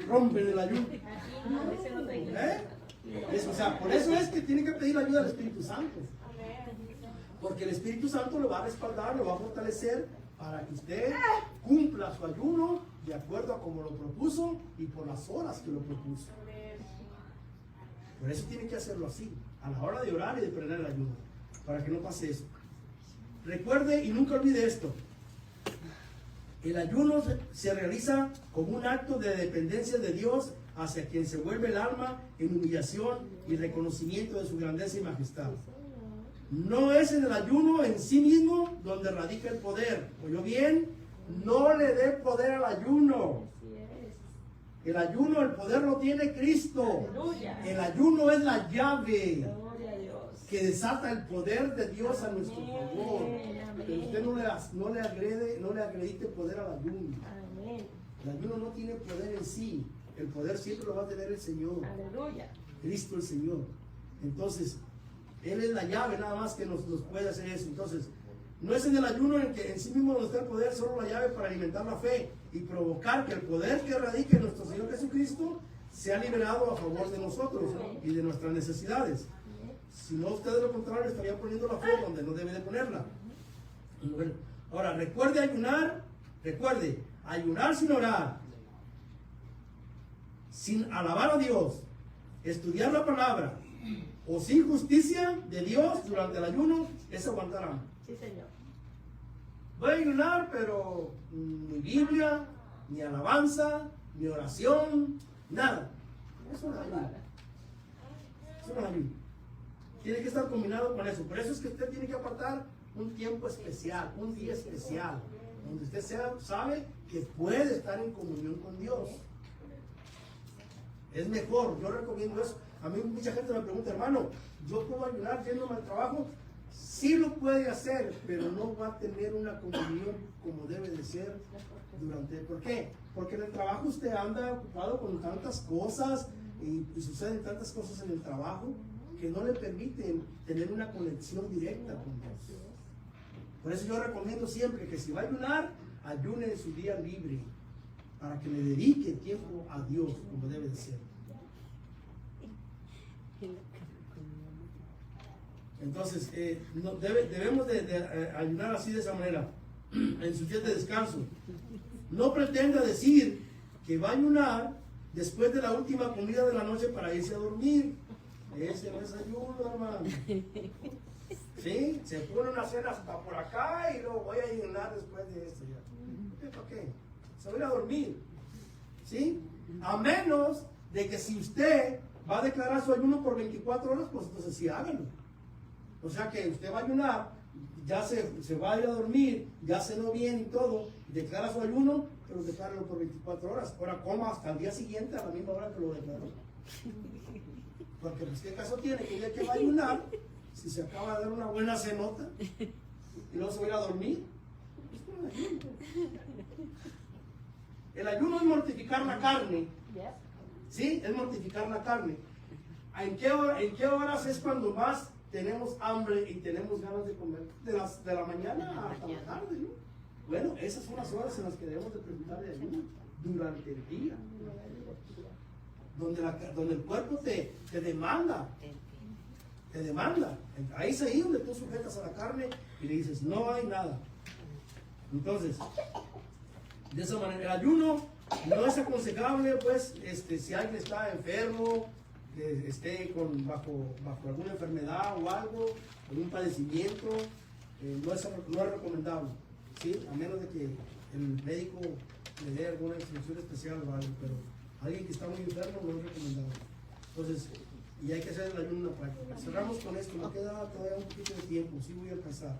rompen el ayuno. O sea, por eso es que tiene que pedir la ayuda del Espíritu Santo. Porque el Espíritu Santo lo va a respaldar, lo va a fortalecer para que usted cumpla su ayuno de acuerdo a como lo propuso y por las horas que lo propuso. Por eso tiene que hacerlo así, a la hora de orar y de prender el ayuno, para que no pase eso. Recuerde y nunca olvide esto: el ayuno se realiza como un acto de dependencia de Dios hacia quien se vuelve el alma en humillación y reconocimiento de su grandeza y majestad. No es en el ayuno en sí mismo donde radica el poder. ¿Oyó bien? No le dé poder al ayuno. El ayuno, el poder lo tiene Cristo. El ayuno es la llave que desata el poder de Dios a nuestro favor. Pero usted no le acredite poder al ayuno. El ayuno no tiene poder en sí. El poder siempre lo va a tener el Señor. Cristo el Señor. Entonces, Él es la llave nada más que nos puede hacer eso. Entonces, no es en el ayuno en que en sí mismo nos da el poder, solo la llave para alimentar la fe y provocar que el poder que radica en nuestro Señor Jesucristo sea liberado a favor de nosotros y de nuestras necesidades. Si no, usted de lo contrario estaría poniendo la fe donde no debe de ponerla. Bueno, ahora, recuerde ayunar sin orar, sin alabar a Dios, estudiar la palabra o sin justicia de Dios durante el ayuno, es aguantar hambre. Sí, Señor. Voy a ayunar, pero ni Biblia, ni alabanza, ni oración, nada. Eso no es ayuno. Eso no es ayuno. Tiene que estar combinado con eso. Por eso es que usted tiene que apartar un tiempo especial, un día especial, donde usted sabe que puede estar en comunión con Dios. Es mejor, yo recomiendo eso. A mí mucha gente me pregunta, hermano, ¿yo puedo ayunar yéndome al trabajo? Sí lo puede hacer, pero no va a tener una comunión como debe de ser durante. ¿Por qué? Porque en el trabajo usted anda ocupado con tantas cosas y suceden tantas cosas en el trabajo que no le permiten tener una conexión directa con Dios. Por eso yo recomiendo siempre que si va a ayunar, ayune en su día libre para que le dedique tiempo a Dios como debe de ser. Entonces, debemos de ayunar así de esa manera, en sus días de descanso. No pretenda decir que va a ayunar después de la última comida de la noche para irse a dormir. Ese no es ayuno, hermano. ¿Sí? Se pone una cena hasta por acá y luego voy a ayunar después de esto ya. ¿Para qué? Se va a ir a dormir. ¿Sí? A menos de que si usted va a declarar su ayuno por 24 horas, pues entonces sí hágalo. O sea que usted va a ayunar, ya se va a ir a dormir, ya cenó bien y todo, declara su ayuno, pero decláralo por 24 horas. Ahora coma hasta el día siguiente a la misma hora que lo declaró. Porque pues qué caso tiene que el día que va a ayunar, si se acaba de dar una buena cenota y luego se va a ir a dormir. El ayuno es mortificar la carne. ¿Sí? Es mortificar la carne. ¿En qué horas es cuando más tenemos hambre y tenemos ganas de comer? De la mañana hasta la tarde, ¿no? Bueno, esas son las horas en las que debemos de preguntar de ayuno, durante el día. Donde el cuerpo te demanda. Te demanda. Ahí es ahí donde tú sujetas a la carne y le dices, no hay nada. Entonces, de esa manera, el ayuno no es aconsejable, pues, si alguien está enfermo, esté bajo alguna enfermedad o algo, algún padecimiento, no es recomendable, ¿sí? A menos de que el médico le dé alguna instrucción especial o algo, pero alguien que está muy enfermo no es recomendable. Entonces, y hay que hacer el ayuno en la práctica. Cerramos con esto, me queda todavía un poquito de tiempo, sí voy a alcanzar.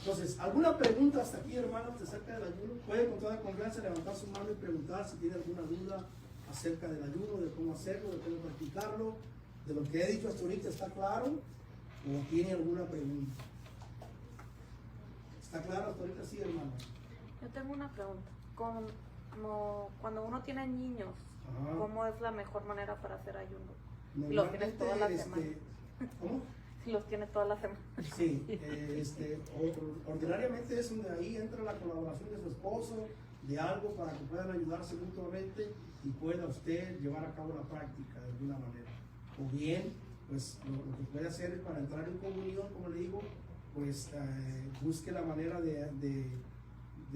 Entonces, ¿alguna pregunta hasta aquí, hermanos, acerca del ayuno? Puede con toda confianza levantar su mano y preguntar si tiene alguna duda acerca del ayuno, de cómo hacerlo, de cómo practicarlo, de lo que he dicho hasta ahorita. ¿Está claro? ¿O tiene alguna pregunta? ¿Está claro hasta ahorita? Sí, hermano. Yo tengo una pregunta. Como cuando uno tiene niños, Ajá. ¿cómo es la mejor manera para hacer ayuno? Si los tienes toda la semana. ¿Cómo? Si los tienes toda la semana. Sí, ordinariamente es donde ahí entra la colaboración de su esposo, de algo para que puedan ayudarse mutuamente y pueda usted llevar a cabo la práctica de alguna manera. O bien, pues lo que puede hacer es para entrar en comunión, como le digo, pues busque la manera de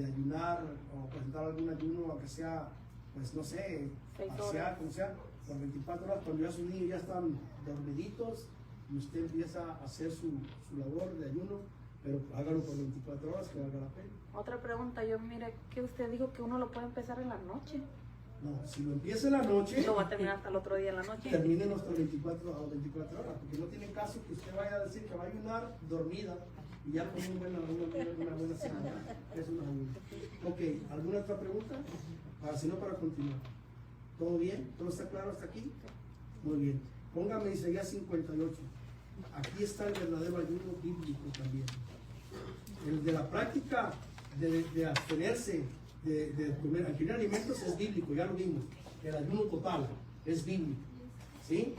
ayunar o presentar algún ayuno, aunque sea, pues no sé, parcial, como sea, por 24 horas, cuando ya sus niños ya están dormiditos y usted empieza a hacer su labor de ayuno, pero hágalo por 24 horas, que valga la pena. Otra pregunta, yo mire que usted dijo que uno lo puede empezar en la noche. No, si lo empieza en la noche, Lo va a terminar hasta el otro día en la noche. termine nuestras 24 horas, porque no tiene caso que usted vaya a decir que va a ayunar dormida y ya con una buena cena. Es una ayuno. Ok, ¿alguna otra pregunta? si no para continuar. ¿Todo bien? ¿Todo está claro hasta aquí? Muy bien. Póngame Isaías 58. Aquí está el verdadero ayuno bíblico también. El de la práctica de abstenerse de comer, adquirir alimentos es bíblico, ya lo vimos. El ayuno total es bíblico. ¿Sí?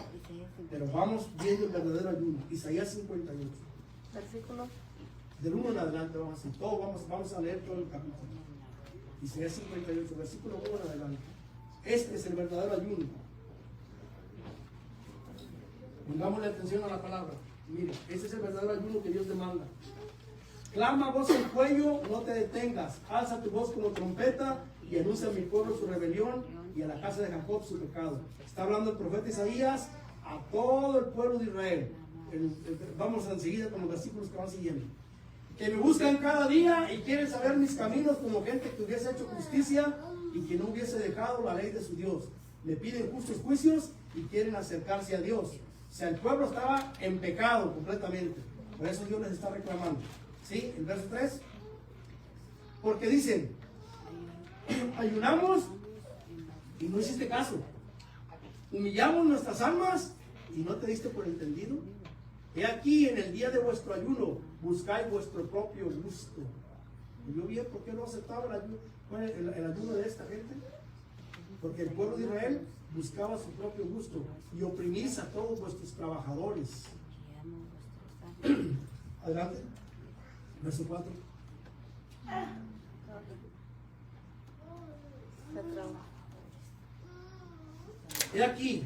Pero vamos viendo el verdadero ayuno. Isaías 58. Versículo. Del 1 en adelante vamos a hacer todo, vamos a leer todo el capítulo. Isaías 58, versículo 1 en adelante. Este es el verdadero ayuno. Pongámosle atención a la palabra. Mire, ese es el verdadero ayuno que Dios demanda. Clama a voz en cuello, no te detengas. Alza tu voz como trompeta y anuncia a mi pueblo su rebelión y a la casa de Jacob su pecado. Está hablando el profeta Isaías a todo el pueblo de Israel. Vamos enseguida con los versículos que van siguiendo. Que me buscan cada día y quieren saber mis caminos como gente que hubiese hecho justicia y que no hubiese dejado la ley de su Dios. Me piden justos juicios y quieren acercarse a Dios. O sea, el pueblo estaba en pecado completamente. Por eso Dios les está reclamando. ¿Sí? El verso 3. Porque dicen, ayunamos y no hiciste caso. Humillamos nuestras almas y no te diste por entendido. He aquí en el día de vuestro ayuno, buscáis vuestro propio gusto. ¿Y yo bien por qué no aceptaba el ayuno de esta gente? Porque el pueblo de Israel buscaba su propio gusto y oprimís a todos vuestros trabajadores. Adelante. Verso 4. He aquí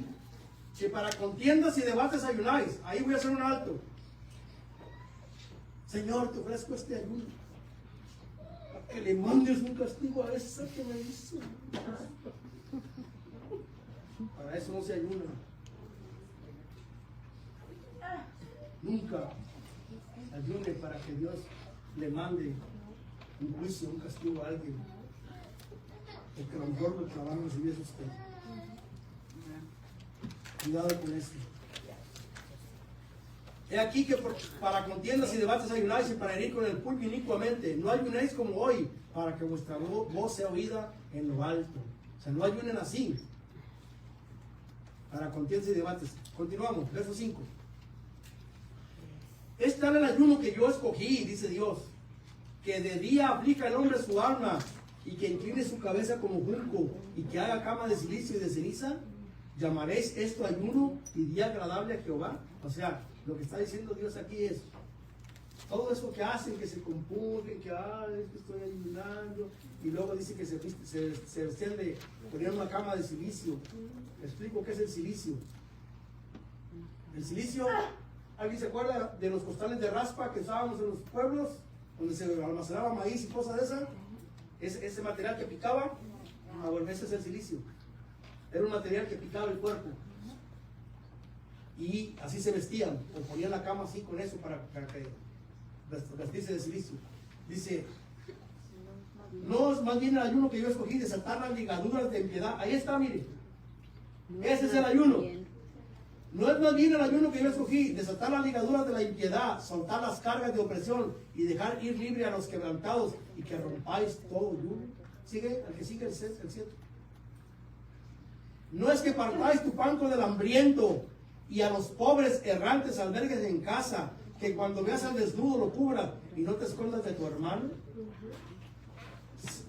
que para contiendas y debates ayunáis. Ahí voy a hacer un alto. Señor, te ofrezco este ayuno para que le mandes un castigo a esa que me hizo. Para eso no se ayuna. Nunca ayune para que Dios le mande un juicio, un castigo a alguien. Porque a lo mejor lo que va a recibir es usted. Cuidado con esto. He aquí que para contiendas y debates ayunáis y para herir con el puño inicuamente. No ayunéis como hoy, para que vuestra voz sea oída en lo alto. O sea, no ayunen así. Para contiendas y debates. Continuamos, verso 5. Este era el ayuno que yo escogí, dice Dios, que de día aplica el hombre su alma y que incline su cabeza como junco y que haga cama de silicio y de ceniza. ¿Llamaréis esto ayuno y día agradable a Jehová? O sea, lo que está diciendo Dios aquí es todo eso que hacen, que se compungen, que es que estoy ayunando, y luego dice que se vestían de poner una cama de silicio. ¿Me explico qué es el silicio? El silicio, ¿alguien se acuerda de los costales de raspa que usábamos en los pueblos, donde se almacenaba maíz y cosas de esas? Ese material que picaba, bueno, ese es el silicio. Era un material que picaba el cuerpo. Y así se vestían, o ponían la cama así con eso para que vestirse de silicio. Dice, no es más bien el ayuno que yo escogí, desatar las ligaduras de impiedad. Ahí está, mire. Ese es el ayuno. No es más bien el ayuno que yo escogí, desatar las ligaduras de la impiedad, soltar las cargas de opresión y dejar ir libre a los quebrantados y que rompáis todo yugo. Sigue, el que sigue el 7. No es que partáis tu pan con el hambriento y a los pobres errantes albergues en casa, que cuando veas al desnudo lo cubra y no te escondas de tu hermano.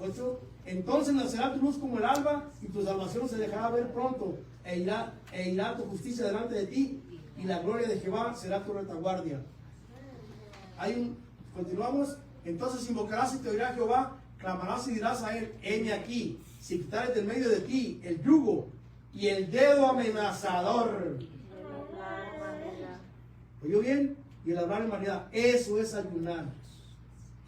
8. Entonces nacerá tu luz como el alba y tu salvación se dejará ver pronto e irá tu justicia delante de ti y la gloria de Jehová será tu retaguardia. Continuamos. Entonces invocarás y te oirá Jehová, clamarás y dirás a él, heme aquí, si quitares del medio de ti el yugo y el dedo amenazador. ¿Oyó bien? Y el hablar en vanidad. Eso es ayunar.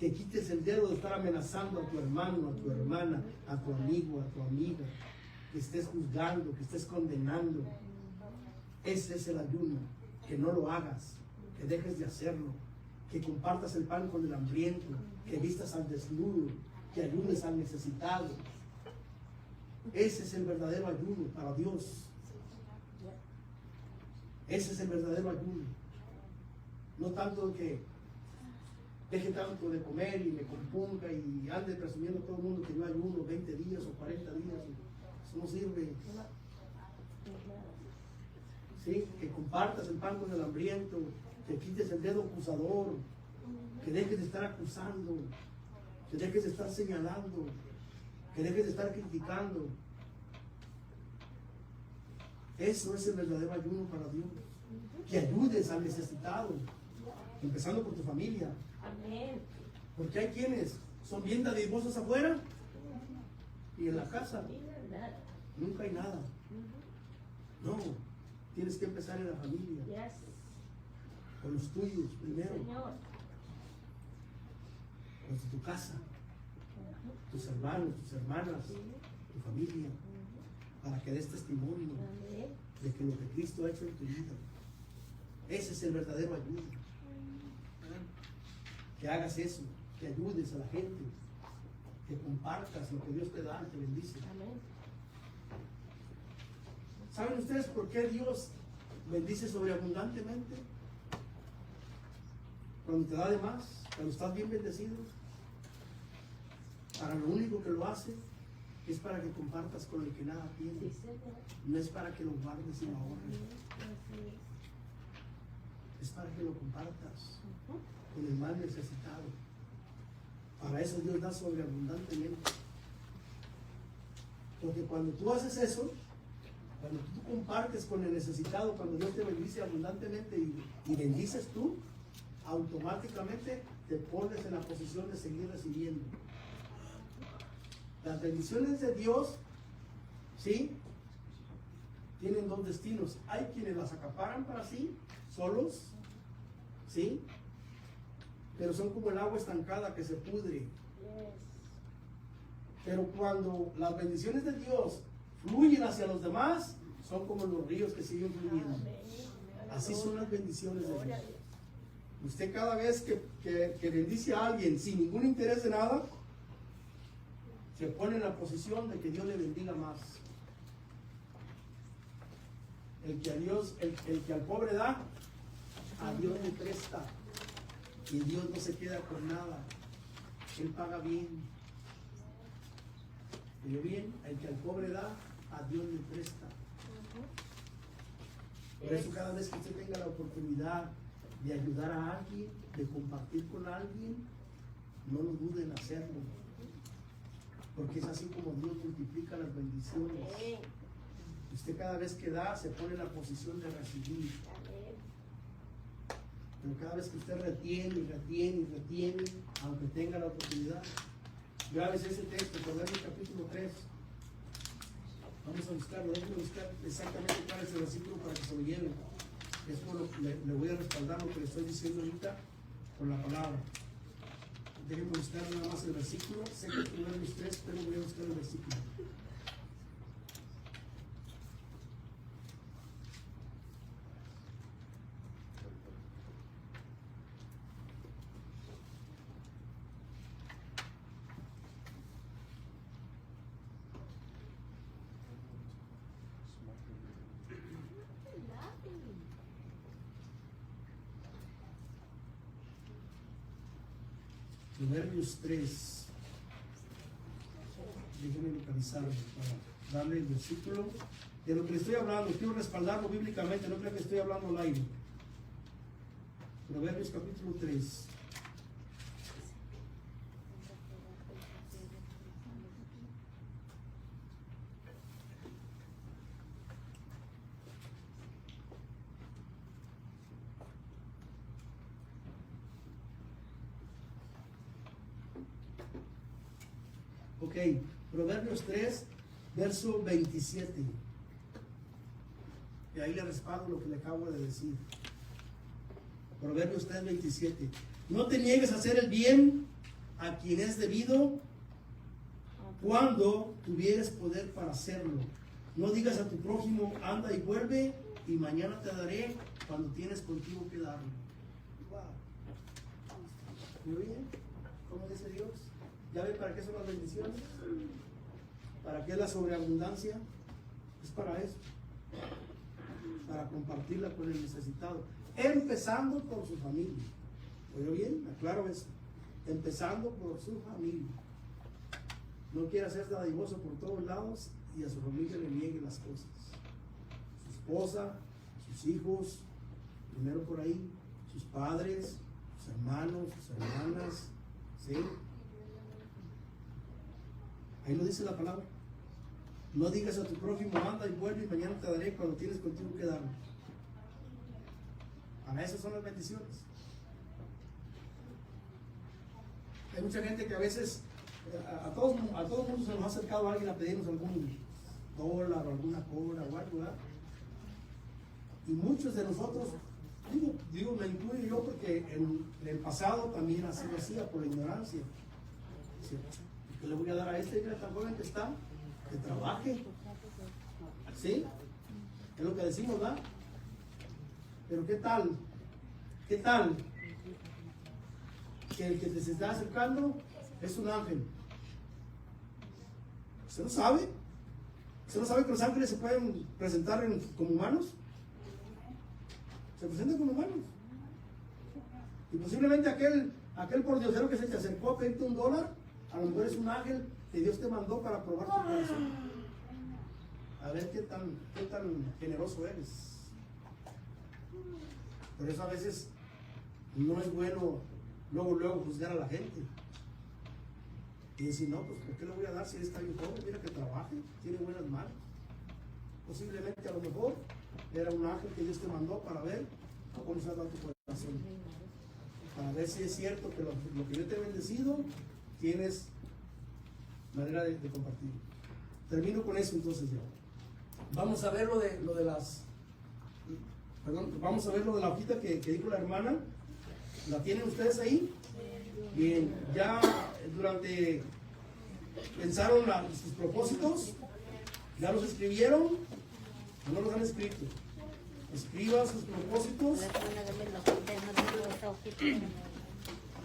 Que quites el dedo de estar amenazando a tu hermano, a tu hermana, a tu amigo, a tu amiga. Que estés juzgando, que estés condenando. Ese es el ayuno. Que no lo hagas, que dejes de hacerlo. Que compartas el pan con el hambriento, que vistas al desnudo, que ayudes al necesitado. Ese es el verdadero ayuno para Dios. Ese es el verdadero ayuno. No tanto que deje tanto de comer y me componga y ande presumiendo a todo el mundo que yo ayuno 20 días o 40 días. Eso no sirve. ¿Sí? Que compartas el pan con el hambriento, que quites el dedo acusador, que dejes de estar acusando, que dejes de estar señalando, que dejes de estar criticando. Eso es el verdadero ayuno para Dios. Que ayudes al necesitado, empezando por tu familia. Amén. Porque hay quienes son bien dadivosos afuera y en la casa nunca hay nada. No, tienes que empezar en la familia, Yes. con los tuyos primero, Señor. los de tu casa, tus hermanos, tus hermanas, tu familia, para que des testimonio Amén. de que lo que Cristo ha hecho en tu vida. Ese es el verdadero ayuno. Que hagas eso, que ayudes a la gente, que compartas lo que Dios te da y te bendice. Amén. ¿Saben ustedes por qué Dios bendice sobreabundantemente? Cuando te da de más, cuando estás bien bendecido, para lo único que lo hace es para que compartas con el que nada tiene. Sí, Señor. No es para que lo guardes y lo ahorres, Así es. es para que lo compartas con el más necesitado. Para eso Dios da sobreabundantemente. Porque cuando tú haces eso, cuando tú compartes con el necesitado, cuando Dios te bendice abundantemente y bendices tú, automáticamente te pones en la posición de seguir recibiendo. Las bendiciones de Dios, ¿sí?, tienen dos destinos. Hay quienes las acaparan para sí, solos, ¿sí?, pero son como el agua estancada que se pudre. Yes. Pero cuando las bendiciones de Dios fluyen hacia los demás, son como los ríos que siguen fluyendo. Amén. Así son las bendiciones de Gloria a Dios. Dios. Usted cada vez que bendice a alguien sin ningún interés de nada, se pone en la posición de que Dios le bendiga más. El que al pobre da, a Dios le presta. Y Dios no se queda con nada. Él paga bien. ¿Oyó bien? El que al pobre da, a Dios le presta. Por eso cada vez que usted tenga la oportunidad de ayudar a alguien, de compartir con alguien, no lo dude en hacerlo. Porque es así como Dios multiplica las bendiciones. Amén. Usted cada vez que da, se pone en la posición de recibir. Amén. Pero cada vez que usted retiene y retiene y retiene, aunque tenga la oportunidad, grábese ese texto, Proverbios capítulo 3. Vamos a buscarlo, déjenme buscar exactamente cuál es el versículo para que se lo lleven. Es por lo que le voy a respaldar lo que le estoy diciendo ahorita con la palabra. Déjenme buscar nada más el versículo. Sé que es Proverbios 3, pero voy a buscar el versículo. Proverbios 3. Déjenme localizarlo para darle el versículo de lo que le estoy hablando. Quiero respaldarlo bíblicamente, no creo que estoy hablando al aire. Proverbios capítulo 3. Ok, Proverbios 3, verso 27. Y ahí le respaldo lo que le acabo de decir. Proverbios 3, 27. No te niegues a hacer el bien a quien es debido cuando tuvieres poder para hacerlo. No digas a tu prójimo, anda y vuelve, y mañana te daré cuando tienes contigo que darlo. Wow. Muy bien. ¿Cómo dice Dios? ¿Ya ve para qué son las bendiciones? ¿Para qué es la sobreabundancia? Es para eso. Para compartirla con el necesitado. Empezando por su familia. ¿Oyó bien? Aclaro eso. empezando por su familia. No quiere hacerse dadivoso por todos lados y a su familia le niegue las cosas. Su esposa, sus hijos, primero por ahí, sus padres, sus hermanos, sus hermanas, ¿sí? Ahí lo dice la palabra. No digas a tu prójimo, anda y vuelve y mañana te daré cuando tienes contigo que darme. Para eso son las bendiciones. Hay mucha gente que a veces, a todos mundo se nos ha acercado a alguien a pedirnos algún dólar o alguna cobra o algo, ¿verdad? Y muchos de nosotros, digo, me incluyo yo porque en el pasado también ha sido así, por la ignorancia. ¿Qué le voy a dar a este que tan joven que está? Que trabaje. ¿Sí? Es lo que decimos, ¿verdad? Pero ¿qué tal? ¿Qué tal? Que el que te se está acercando es un ángel. ¿Usted no sabe? ¿Usted no sabe que los ángeles se pueden presentar como humanos? Se presentan como humanos. Y posiblemente aquel pordiosero que se te acercó a pedirte $1, a lo mejor es un ángel que Dios te mandó para probar tu corazón. A ver qué tan generoso eres. Por eso a veces no es bueno luego juzgar a la gente. Y decir, no, pues ¿por qué le voy a dar si él está bien joven? Mira que trabaje, tiene buenas manos. Posiblemente a lo mejor era un ángel que Dios te mandó para ver cómo se ha dado tu corazón. Para ver si es cierto que lo que yo te he bendecido, tienes manera de compartir. Termino con eso entonces yo. Vamos a ver vamos a ver lo de la hojita que dijo la hermana. ¿La tienen ustedes ahí? Bien, ya pensaron sus propósitos, ya los escribieron o no los han escrito. Escriban sus propósitos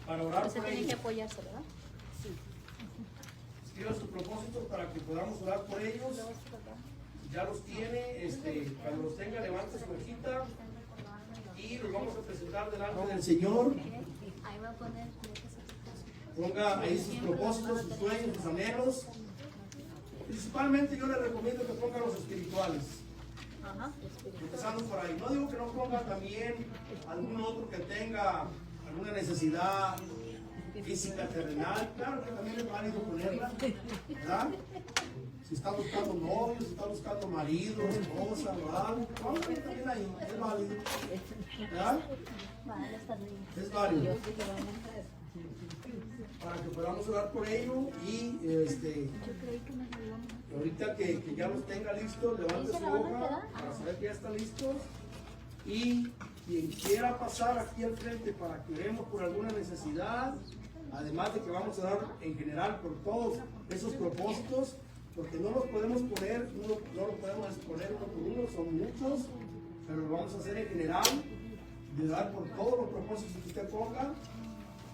para orar por ellos. Tiene que apoyarse, ¿verdad? Escriban sus propósitos para que podamos orar por ellos. Ya los tiene, cuando los tenga, levante su hojita y los vamos a presentar delante del Señor. Ahí va a poner. Ponga ahí sus propósitos, sus sueños, sus anhelos. Principalmente yo les recomiendo que pongan los espirituales. Ajá. Empezando por ahí. No digo que no pongan también algún otro que tenga alguna necesidad física, terrenal. Claro que también es válido ponerla, ¿verdad? Si está buscando novio, si está buscando marido, esposa, ¿verdad? También ahí, es válido, ¿verdad? Es válido. Para que podamos orar por ello y ahorita que ya los tenga listos, levante su hoja para saber que ya está listo. Y quien quiera pasar aquí al frente para que oremos por alguna necesidad, además de que vamos a orar en general por todos esos propósitos, porque no los podemos poner, no los podemos exponer uno por uno, son muchos, pero lo vamos a hacer en general, de orar por todos los propósitos que usted ponga,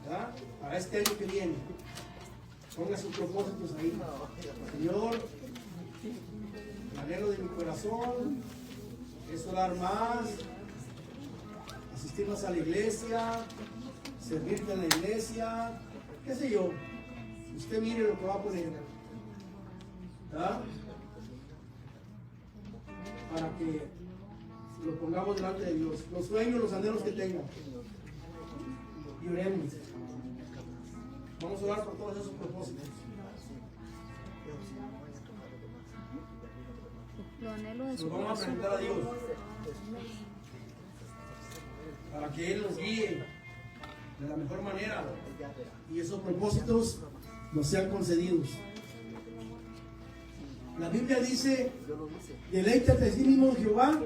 ¿verdad? Para este año que viene. Ponga sus propósitos ahí. Señor, el anhelo de mi corazón es orar más, asistir más a la iglesia, servirte en la iglesia, qué sé yo. Usted mire lo que va a poner, ¿verdad? Para que lo pongamos delante de Dios. Los sueños, los anhelos que tenga. Y oremos. Vamos a orar por todos esos propósitos. Nos vamos a presentar a Dios para que Él nos guíe de la mejor manera y esos propósitos nos sean concedidos. La Biblia dice: deleítate a sí mismo en Jehová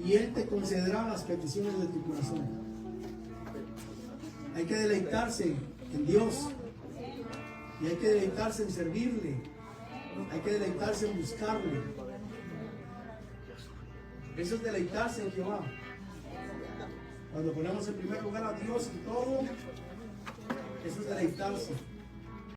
y Él te concederá las peticiones de tu corazón. Hay que deleitarse en Dios y hay que deleitarse en servirle, hay que deleitarse en buscarle. Eso es deleitarse en Jehová. Cuando ponemos en primer lugar a Dios en todo, eso es deleitarse.